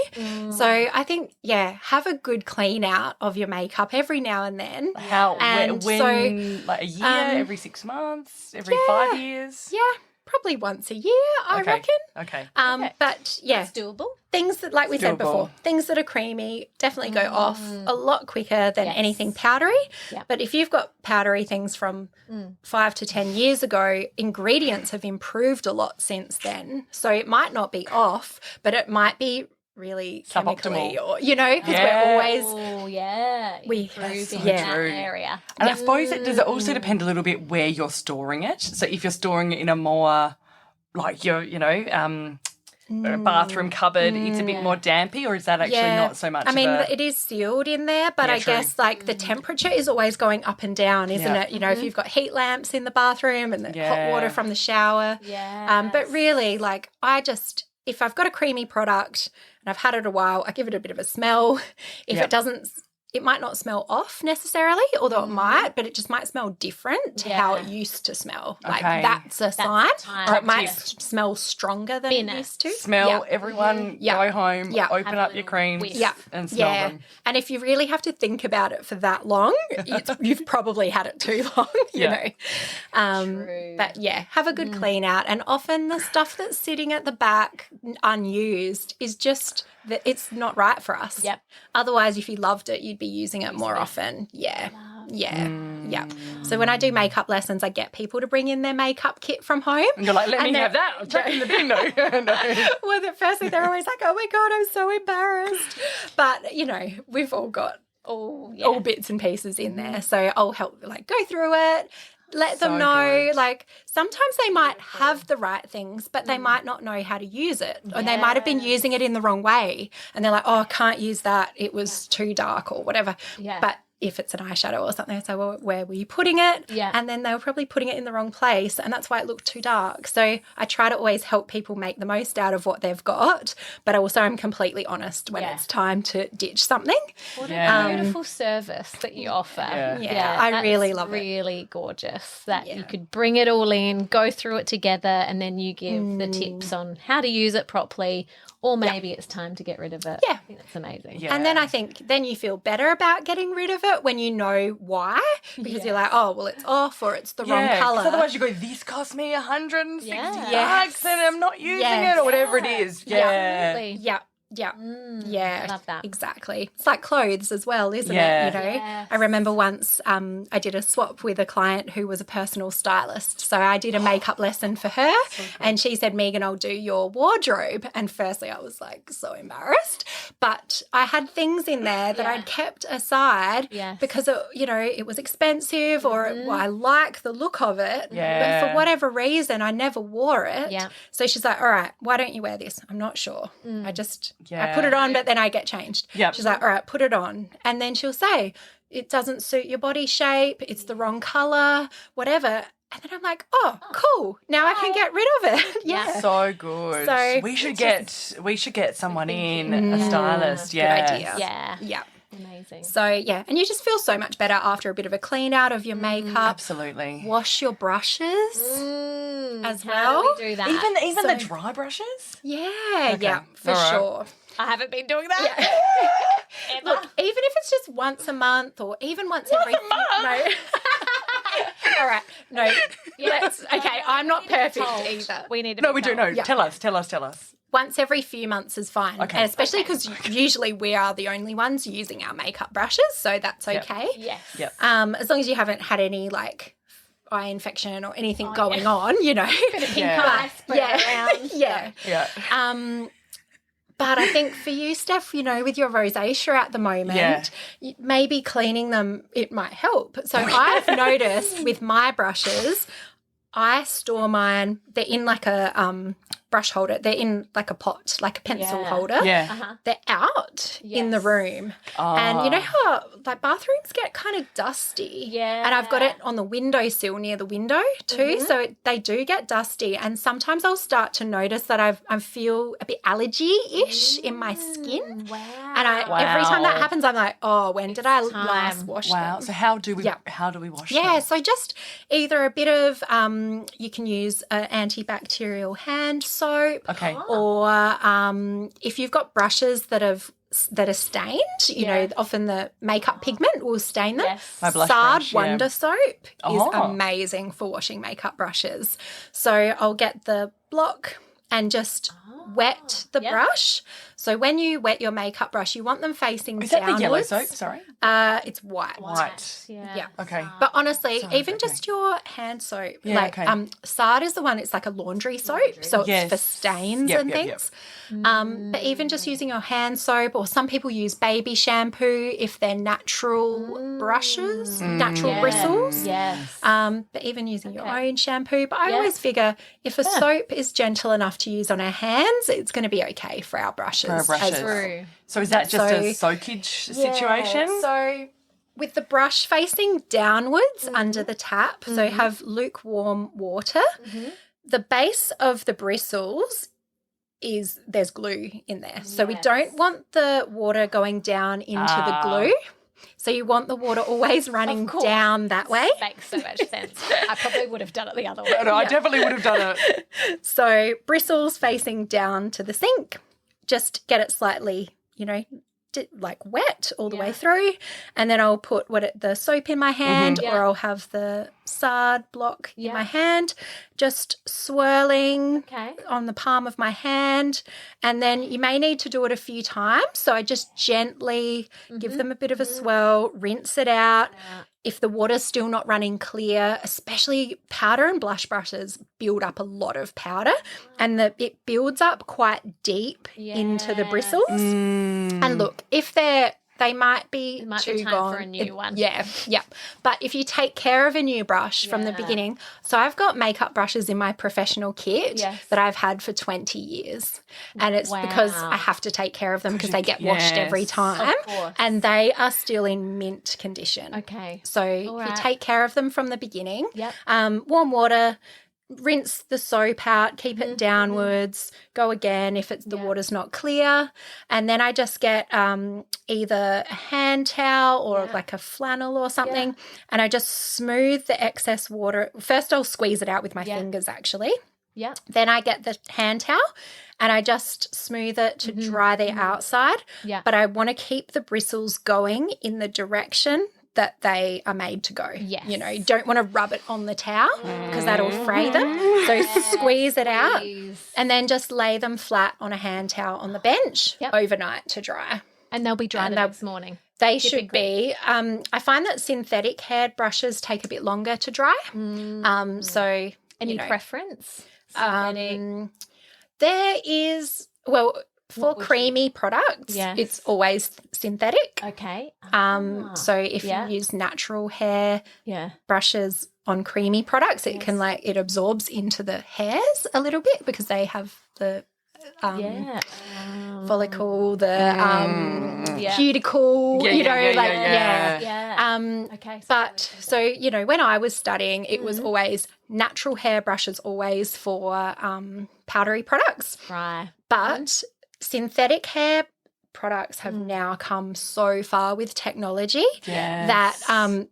S3: So I think, have a good clean out of your makeup every now and then.
S2: When like a year, every 6 months, every 5 years?
S3: Yeah. Probably once a year, I reckon.
S2: Okay.
S3: But
S1: That's doable.
S3: Things that, like we said before, things that are creamy definitely go off a lot quicker than anything powdery.
S1: Yep.
S3: But if you've got powdery things from 5 to 10 years ago, ingredients have improved a lot since then. So it might not be off, but it might be really chemically, or because we're always we
S1: improve in that area.
S2: And I suppose does it also depend a little bit where you're storing it. So if you're storing it in a more like your bathroom cupboard, it's a bit more dampy, or is that actually not so much?
S3: I mean, it is sealed in there, but I guess like the temperature is always going up and down, isn't it? If you've got heat lamps in the bathroom and the hot water from the shower. But really, like if I've got a creamy product and I've had it a while, I give it a bit of a smell. If it doesn't, it might not smell off necessarily, although it might, but it just might smell different to how it used to smell. Like that's a sign. Or it might smell stronger than it used to.
S2: Smell, everyone go home, open up your creams and smell them.
S3: And if you really have to think about it for that long, you've probably had it too long, you know. But have a good clean out. And often the stuff that's sitting at the back unused is just that it's not right for us. Otherwise, if you loved it, you'd be using it more often. So when I do makeup lessons, I get people to bring in their makeup kit from home.
S2: And you're like, let me have that. I'm chucking the bin. No.
S3: Well, firstly, they're always like, oh my God, I'm so embarrassed. But, we've all got all bits and pieces in there. So I'll help go through it. Let them know, sometimes they might have the right things, but they might not know how to use it. Or they might have been using it in the wrong way. And they're like, oh, I can't use that. It was too dark or whatever. But if it's an eyeshadow or something, I say, well, where were you putting it? And then they were probably putting it in the wrong place, and that's why it looked too dark. So I try to always help people make the most out of what they've got, but also I'm completely honest when it's time to ditch something.
S1: What a beautiful service that you offer.
S3: I really love it.
S1: Really gorgeous that you could bring it all in, go through it together, and then you give the tips on how to use it properly. Or maybe it's time to get rid of it. I think that's amazing.
S3: And then I think then you feel better about getting rid of it when you know why, because you're like, oh, well, it's off or it's the wrong colour.
S2: Otherwise you go, this cost me $160 and I'm not using it or whatever it is.
S1: Absolutely.
S3: Love that. Exactly. It's like clothes as well, isn't it? I remember once I did a swap with a client who was a personal stylist. So I did a makeup lesson for her and she said, Megan, I'll do your wardrobe. And firstly I was like so embarrassed. But I had things in there that I'd kept aside because it was expensive or I like the look of it. But for whatever reason I never wore it. So she's like, all right, why don't you wear this? I'm not sure. I put it on, but then I get changed. She's like, all right, put it on. And then she'll say, it doesn't suit your body shape. It's the wrong colour, whatever. And then I'm like, oh, cool. Now I can get rid of it.
S2: So good. So we should get someone in, a stylist.
S3: Good idea.
S1: Amazing.
S3: So, yeah, and you just feel so much better after a bit of a clean out of your makeup.
S2: Absolutely.
S3: Wash your brushes as
S1: How
S3: well.
S1: do we do that?
S2: Even the dry brushes?
S3: Yeah,
S2: Okay.
S3: yeah, for
S2: All right.
S3: sure.
S1: I haven't been doing that.
S3: Yeah. Look, even if it's just once a month or even once every
S2: a month?
S3: No. All right. No. Okay, I'm not perfect either.
S1: We need to
S2: No,
S1: be
S2: we do.
S1: told.
S2: No, tell us.
S3: Once every few months is fine.
S2: Okay.
S3: And especially because usually we are the only ones using our makeup brushes, so that's okay.
S1: Yes.
S2: Yep.
S3: As long as you haven't had any eye infection or anything going on,
S1: Bit of pink eye spread around.
S3: Yeah.
S2: Yeah.
S3: But I think for you, Steph, with your rosacea at the moment, maybe cleaning them, it might help. So I've noticed with my brushes, I store mine, they're in like a brush holder. They're in like a pot, like a pencil holder.
S2: Yeah.
S3: They're out in the room.
S2: Oh.
S3: And you know how bathrooms get kind of dusty?
S1: Yeah.
S3: And I've got it on the windowsill near the window too. So they do get dusty. And sometimes I'll start to notice that I feel a bit allergy-ish in my skin.
S1: Wow.
S3: And every time that happens, I'm like, oh, when did I last wash them?
S2: Wow. So how do we wash them?
S3: Yeah, so just either a bit of, you can use an antibacterial hand soap.
S2: Okay.
S3: Or if you've got brushes that are stained, you know, often the makeup pigment will stain them.
S1: Yes.
S2: My blush
S3: Sard
S2: brush,
S3: Wonder Soap is amazing for washing makeup brushes. So I'll get the block and just wet the brush. So when you wet your makeup brush, you want them facing
S2: Is that
S3: downwards.
S2: the yellow soap? Sorry.
S3: It's white.
S2: White.
S3: Yeah.
S2: Okay.
S3: But honestly, even just your hand soap, Sard is the one, it's like a laundry soap, so it's for stains and things. But even just using your hand soap, or some people use baby shampoo if they're natural brushes, natural bristles.
S1: Yes.
S3: But even using your own shampoo. But I always figure if a soap is gentle enough to use on our hands, it's going to be okay for our brushes. As well.
S1: True.
S2: So is that just a soakage situation?
S3: So with the brush facing downwards under the tap, so have lukewarm water. The base of the bristles there's glue in there. So we don't want the water going down into the glue. So you want the water always running down that way.
S1: Makes so much sense. I probably would have done it the other way.
S2: No, I definitely would have done it.
S3: So bristles facing down to the sink. Just get it slightly, wet all the way through, and then I'll put the soap in my hand, or I'll have the Sard block in my hand, just swirling on the palm of my hand, and then you may need to do it a few times. So I just gently give them a bit of a swirl, rinse it out. If the water's still not running clear, especially powder and blush brushes build up a lot of powder, and it builds up quite deep into the bristles. And look, if they might be too
S1: time
S3: gone.
S1: for a new one.
S3: Yeah. But if you take care of a new brush from the beginning, so I've got makeup brushes in my professional kit that I've had for 20 years. And it's because I have to take care of them because they get washed every time. And they are still in mint condition.
S1: Okay.
S3: So if you take care of them from the beginning, warm water, rinse the soap out, keep it downwards, go again if the water's not clear. And then I just get either a hand towel or like a flannel or something, and I just smooth the excess water. First I'll squeeze it out with my fingers actually.
S1: Yeah.
S3: Then I get the hand towel and I just smooth it to dry the outside. Yeah. But I want to keep the bristles going in the direction that they are made to go.
S1: Yes.
S3: You don't want to rub it on the towel because that'll fray them. So squeeze it out and then just lay them flat on a hand towel on the bench overnight to dry.
S1: And they'll be dry the next morning.
S3: They should be. I find that synthetic haired brushes take a bit longer to dry. So
S1: any preference?
S3: There is, for creamy products, it's always synthetic.
S1: Okay.
S3: So if you use natural hair brushes on creamy products, it can it absorbs into the hairs a little bit because they have the follicle, the cuticle,
S1: okay.
S3: But so, when I was studying, it was always natural hair brushes always for powdery products.
S1: Right.
S3: But synthetic hair products have now come so far with technology
S2: Yes.
S3: that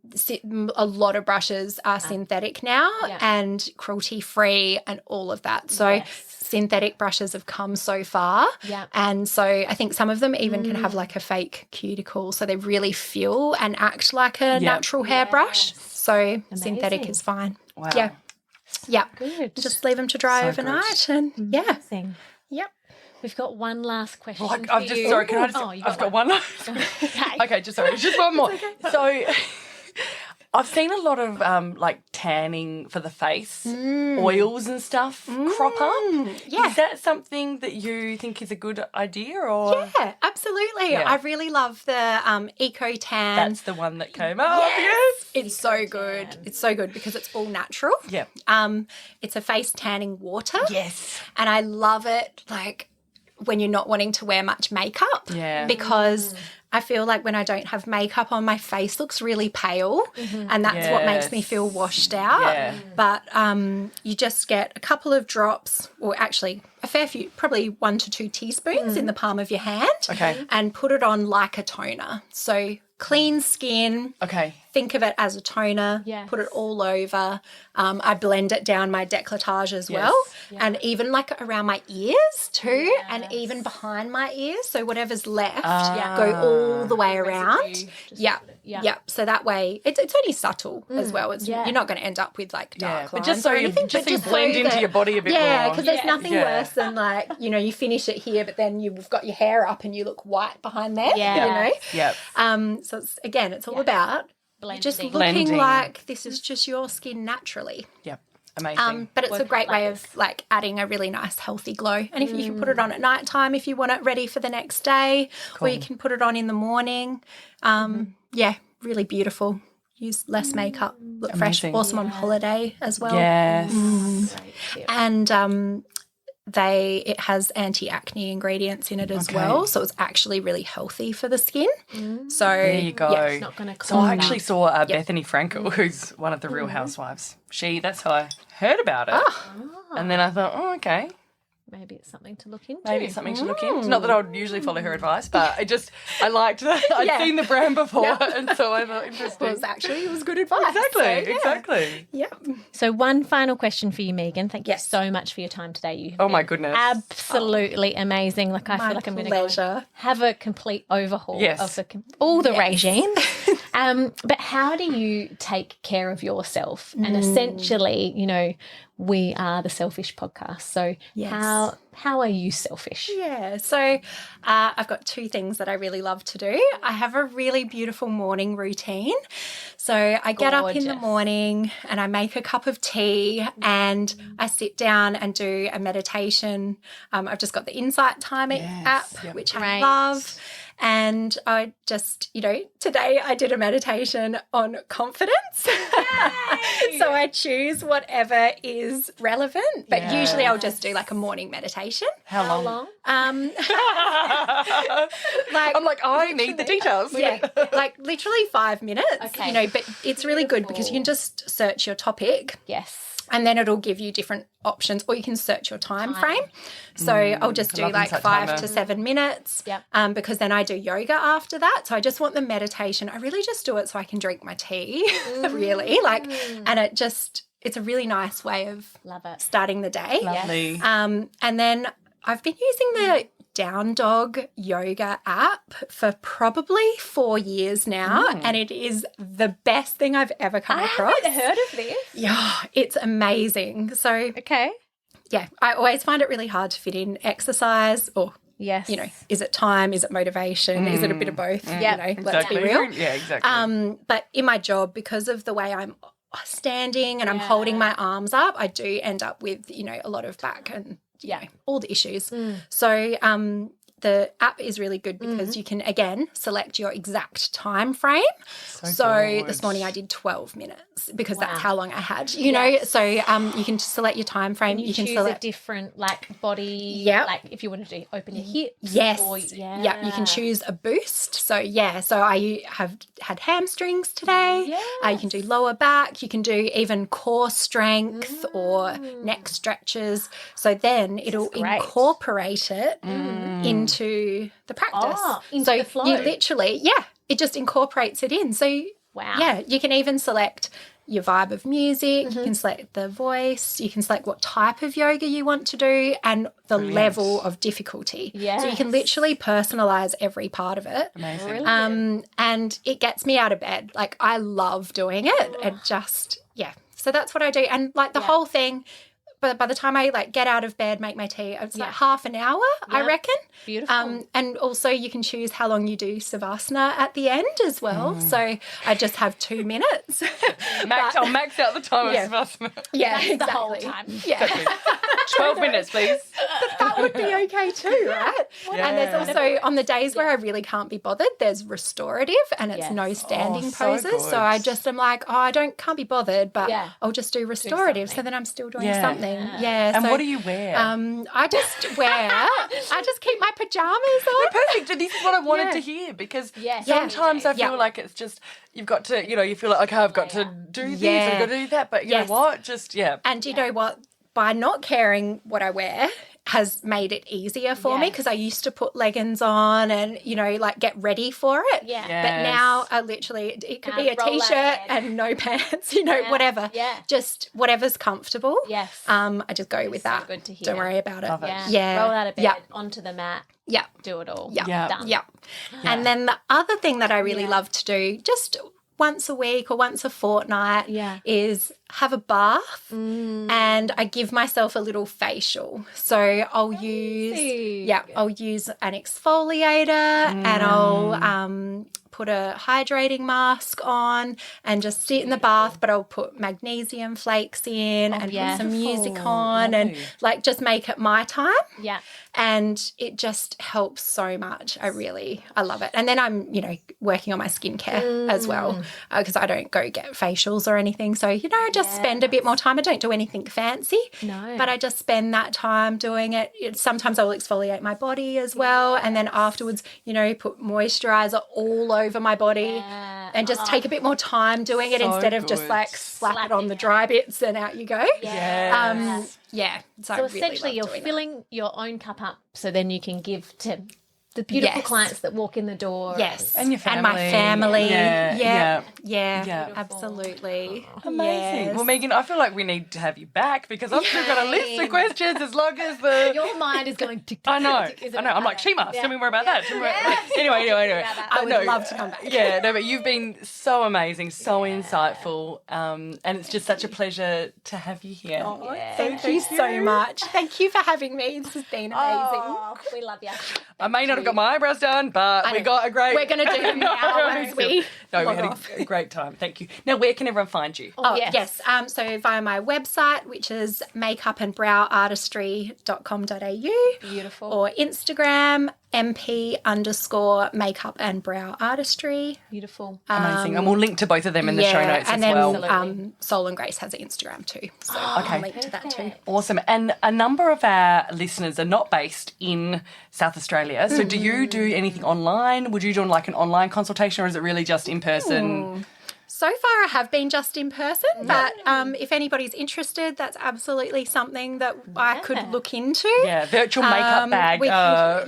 S3: a lot of brushes are synthetic now and cruelty-free and all of that. So synthetic brushes have come so far.
S1: Yeah.
S3: And so I think some of them even can have like a fake cuticle, so they really feel and act like a natural hairbrush. So synthetic is fine.
S2: Wow.
S3: Yeah. Yeah.
S1: Good.
S3: Just leave them to dry
S2: So
S3: overnight and
S1: Amazing.
S3: Yep.
S1: We've got one last question.
S2: Like,
S1: for
S2: I've just
S1: you.
S2: sorry, can I just? I've got one last. Okay, just one more. So, I've seen a lot of like tanning for the face, oils and stuff crop up.
S3: Yeah.
S2: Is that something that you think is a good idea, or
S3: Yeah, absolutely.
S2: Yeah.
S3: I really love the Eco Tan.
S2: that's the one that came up?
S3: Yes. It's so good. It's so good because it's all natural.
S2: Yeah.
S3: It's a face tanning water.
S2: Yes.
S3: And I love it like when you're not wanting to wear much makeup.
S2: Yeah.
S3: Because I feel like when I don't have makeup on, my face looks really pale and that's what makes me feel washed out.
S2: Yeah.
S3: But you just get a couple of drops, or actually a fair few, probably 1 to 2 teaspoons in the palm of your hand.
S2: Okay.
S3: And put it on like a toner. So clean skin.
S2: Okay.
S3: Think of it as a toner.
S1: Yes.
S3: Put it all over. I blend it down my décolletage as well, and even like around my ears too, and even behind my ears. So whatever's left, go all the way around. Yeah. So that way, it's only subtle as well. It's you're not going to end up with like dark
S2: But
S3: lines
S2: just so
S3: or
S2: you
S3: anything,
S2: just
S3: but
S2: so you blend into your body a bit more.
S3: Yeah, because there's nothing
S2: Yeah.
S3: worse than like you finish it here, but then you've got your hair up and you look white behind there.
S1: Yeah.
S2: Yep.
S3: So it's all about just looking
S2: Blending.
S3: like this is just your skin naturally.
S2: Yep. Amazing.
S3: But it's a great way of like adding a really nice healthy glow. And if you can put it on at night time if you want it ready for the next day, or you can put it on in the morning. Really beautiful. Use less makeup, look fresh, awesome on holiday as well.
S2: Yes.
S3: And it has anti-acne ingredients in it as well, so it's actually really healthy for the skin. So
S2: There you go.
S1: It's not going to
S2: So I actually saw Bethany Frankel, who's one of the Real Housewives. That's how I heard about it. And then I thought, okay,
S1: maybe it's something to look into.
S2: maybe it's something to look into. Not that I would usually follow her advice, but I liked that. I'd seen the brand before, and so I thought interesting.
S3: it was good advice.
S2: Exactly.
S3: Yeah.
S1: So one final question for you, Megan. Thank you so much for your time today.
S2: Oh my goodness.
S1: Absolutely amazing. Like I feel like I'm going to go have a complete overhaul of all the regimes. But how do you take care of yourself? And essentially, we are the Selfish Podcast. So how are you selfish?
S3: Yeah. So I've got 2 things that I really love to do. I have a really beautiful morning routine. So I get up in the morning and I make a cup of tea and I sit down and do a meditation. I've just got the Insight Timer app, which I love. And I just, today I did a meditation on confidence. So I choose whatever is relevant. But usually I'll just do like a morning meditation.
S2: How long?
S3: I'm
S2: like, I need the details.
S3: like literally 5 minutes.
S1: Okay.
S3: But it's really good because you can just search your topic.
S1: Yes.
S3: And then it'll give you different options, or you can search your time frame. So I'll just do like 5 to 7 minutes because then I do yoga after that. So I just want the meditation. I really just do it so I can drink my tea, really. And it's a really nice way of starting the day.
S2: Lovely.
S3: And then I've been using the Down Dog yoga app for probably 4 years now, and it is the best thing I've ever come across.
S1: I haven't heard of this.
S3: Yeah, it's amazing. So, I always find it really hard to fit in exercise or, is it time? Is it motivation? Is it a bit of both? Let's be real.
S2: Yeah, exactly.
S3: But in my job, because of the way I'm standing and I'm holding my arms up, I do end up with, a lot of back and all the issues. So the app is really good because you can, again, select your exact time frame. So this morning I did 12 minutes because that's how long I had, know. So you can select your time frame.
S1: You can choose select a different body. Like if you want to open your hips.
S3: Yes. You can choose a boost. So I have had hamstrings today. You can do lower back. You can do even core strength or neck stretches. So then it'll incorporate it into into the practice.
S1: Into the flow.
S3: You literally, it just incorporates it in. So,
S1: wow.
S3: You can even select your vibe of music, you can select the voice, you can select what type of yoga you want to do and the level of difficulty.
S1: Yes.
S3: So you can literally personalize every part of it.
S2: Amazing.
S3: And it gets me out of bed. Like, I love doing it. And just, so that's what I do. And like the whole thing, but by the time I like get out of bed, make my tea, it's like half an hour, I reckon.
S1: Beautiful.
S3: And also you can choose how long you do Savasana at the end as well. So I just have 2 minutes.
S2: I'll max out the time of Savasana.
S3: Yeah,
S1: That's
S3: exactly.
S1: the whole time.
S3: Yeah.
S2: 12 minutes, please.
S3: That would be okay too, right? And there's also, on the days where I really can't be bothered, there's restorative and it's no standing
S2: so
S3: poses.
S2: good.
S3: So I just am like, can't be bothered, but I'll just do restorative. So then I'm still doing something. Yeah.
S2: And
S3: so,
S2: what do you wear?
S3: I just keep my pajamas on.
S2: Perfect. This is what I wanted to hear because sometimes I feel like it's just, you've got to, you feel like, okay, I've got to do this, I've got to do that. But you know what? Just,
S3: And you know what? By not caring what I wear has made it easier for me because I used to put leggings on and, like get ready for it.
S1: Yeah.
S3: But now I literally, it could be a T-shirt and no pants, whatever.
S1: Yeah.
S3: Just whatever's comfortable.
S1: Yes.
S3: I just go with that.
S1: Good to hear.
S3: Don't worry about it.
S2: Love it.
S1: Yeah. Roll out of bed, onto the mat.
S3: Yeah.
S1: Do it all.
S3: Yeah.
S1: Done.
S3: Yeah. And then the other thing that I really love to do, just once a week or once a fortnight, is have a bath and I give myself a little facial. So I'll use an exfoliator and I'll put a hydrating mask on and just sit in the bath, but I'll put magnesium flakes in and put some music on and like just make it my time.
S1: Yeah.
S3: And it just helps so much. I love it. And then I'm, working on my skincare as well because I don't go get facials or anything. So, just spend a bit more time. I don't do anything fancy.
S1: No.
S3: But I just spend that time doing it. Sometimes I will exfoliate my body as well. And then afterwards, put moisturiser all over my body and just take a bit more time doing it instead of just like slap it on the dry bits and out you go. So
S1: essentially you're filling your own cup up so then you can give to the beautiful clients that walk in the door.
S3: Yes.
S2: And your family.
S3: And my family.
S2: Yeah.
S3: Absolutely.
S2: Amazing.
S3: Yes.
S2: Well, Megan, I feel like we need to have you back because I've still got a list of questions as long as the...
S1: Your mind is going tick, tick,
S2: I know.
S1: tick, tick,
S2: I know. I'm like, Shima, tell me more about that. Anyway.
S3: I would love to come back.
S2: But you've been so amazing, so insightful, and it's just such a pleasure to have you here.
S3: Thank you so much. Thank you for having me. This has been amazing.
S1: We love you.
S2: I may not have got my eyebrows done, but we got a great...
S3: We're going to do them now once we
S2: we had a great time. Thank you. Now, where can everyone find you?
S3: Yes. So via my website, which is makeupandbrowartistry.com.au.
S1: Beautiful.
S3: Or Instagram, MP_makeup and brow artistry.
S1: Beautiful.
S2: Amazing. And we'll link to both of them in the show notes
S3: and
S2: as well.
S3: then Soul and Grace has an Instagram too. So I'll link to that too.
S2: Awesome. And a number of our listeners are not based in South Australia. So do you do anything online? Would you do like an online consultation or is it really just in person?
S3: So far I have been just in person, but if anybody's interested, that's absolutely something that I could look into.
S2: Yeah, virtual makeup bag.
S3: Yeah.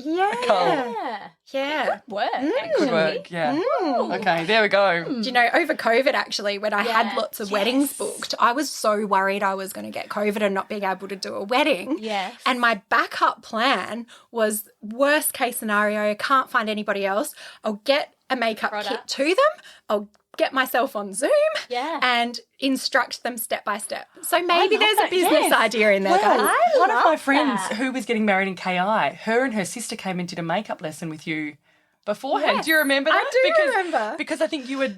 S1: Good work.
S2: Could work, yeah. Okay, there we go.
S3: Do you know, over COVID actually, when I had lots of weddings booked, I was so worried I was going to get COVID and not being able to do a wedding.
S1: Yes.
S3: And my backup plan was worst case scenario, can't find anybody else. I'll get a makeup kit to them. I'll get myself on Zoom and instruct them step by step. So maybe there's a business idea in there, guys.
S2: One of my friends who was getting married in KI, her and her sister came and did a makeup lesson with you beforehand.
S3: Yes,
S2: do you remember that?
S3: I do remember.
S2: Because I think you were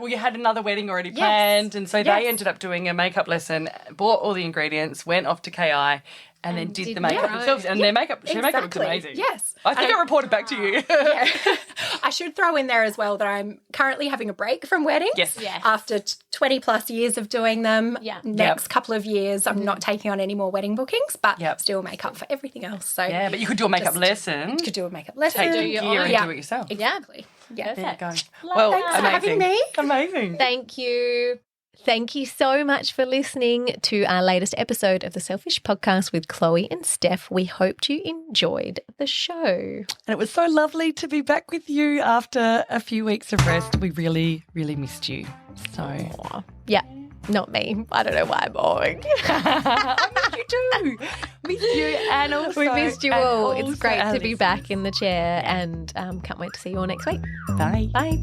S2: you had another wedding already planned and so they ended up doing a makeup lesson, bought all the ingredients, went off to KI and then did the makeup themselves. And their makeup looks amazing.
S3: Yes.
S2: I think I reported back to you.
S3: I should throw in there as well that I'm currently having a break from weddings.
S2: Yes.
S3: After 20 plus years of doing them. Next couple of years, I'm not taking on any more wedding bookings, but still make up for everything else. So
S2: but you could do a makeup lesson.
S3: You could do a makeup lesson.
S2: Take your gear and do it yourself.
S3: Exactly.
S1: Yeah.
S2: There you go.
S3: Thanks for having me.
S2: Amazing.
S1: Thank you. Thank you so much for listening to our latest episode of the Selfish Podcast with Chloe and Steph. We hoped you enjoyed the show.
S2: And it was so lovely to be back with you after a few weeks of rest. We really, really missed you. So,
S1: yeah, not me. I don't know why I'm boring.
S2: I missed you too. Missed you and also
S1: we missed you all. It's great
S2: our
S1: to be
S2: listeners.
S1: back in the chair and can't wait to see you all next week.
S2: Bye.
S1: Bye.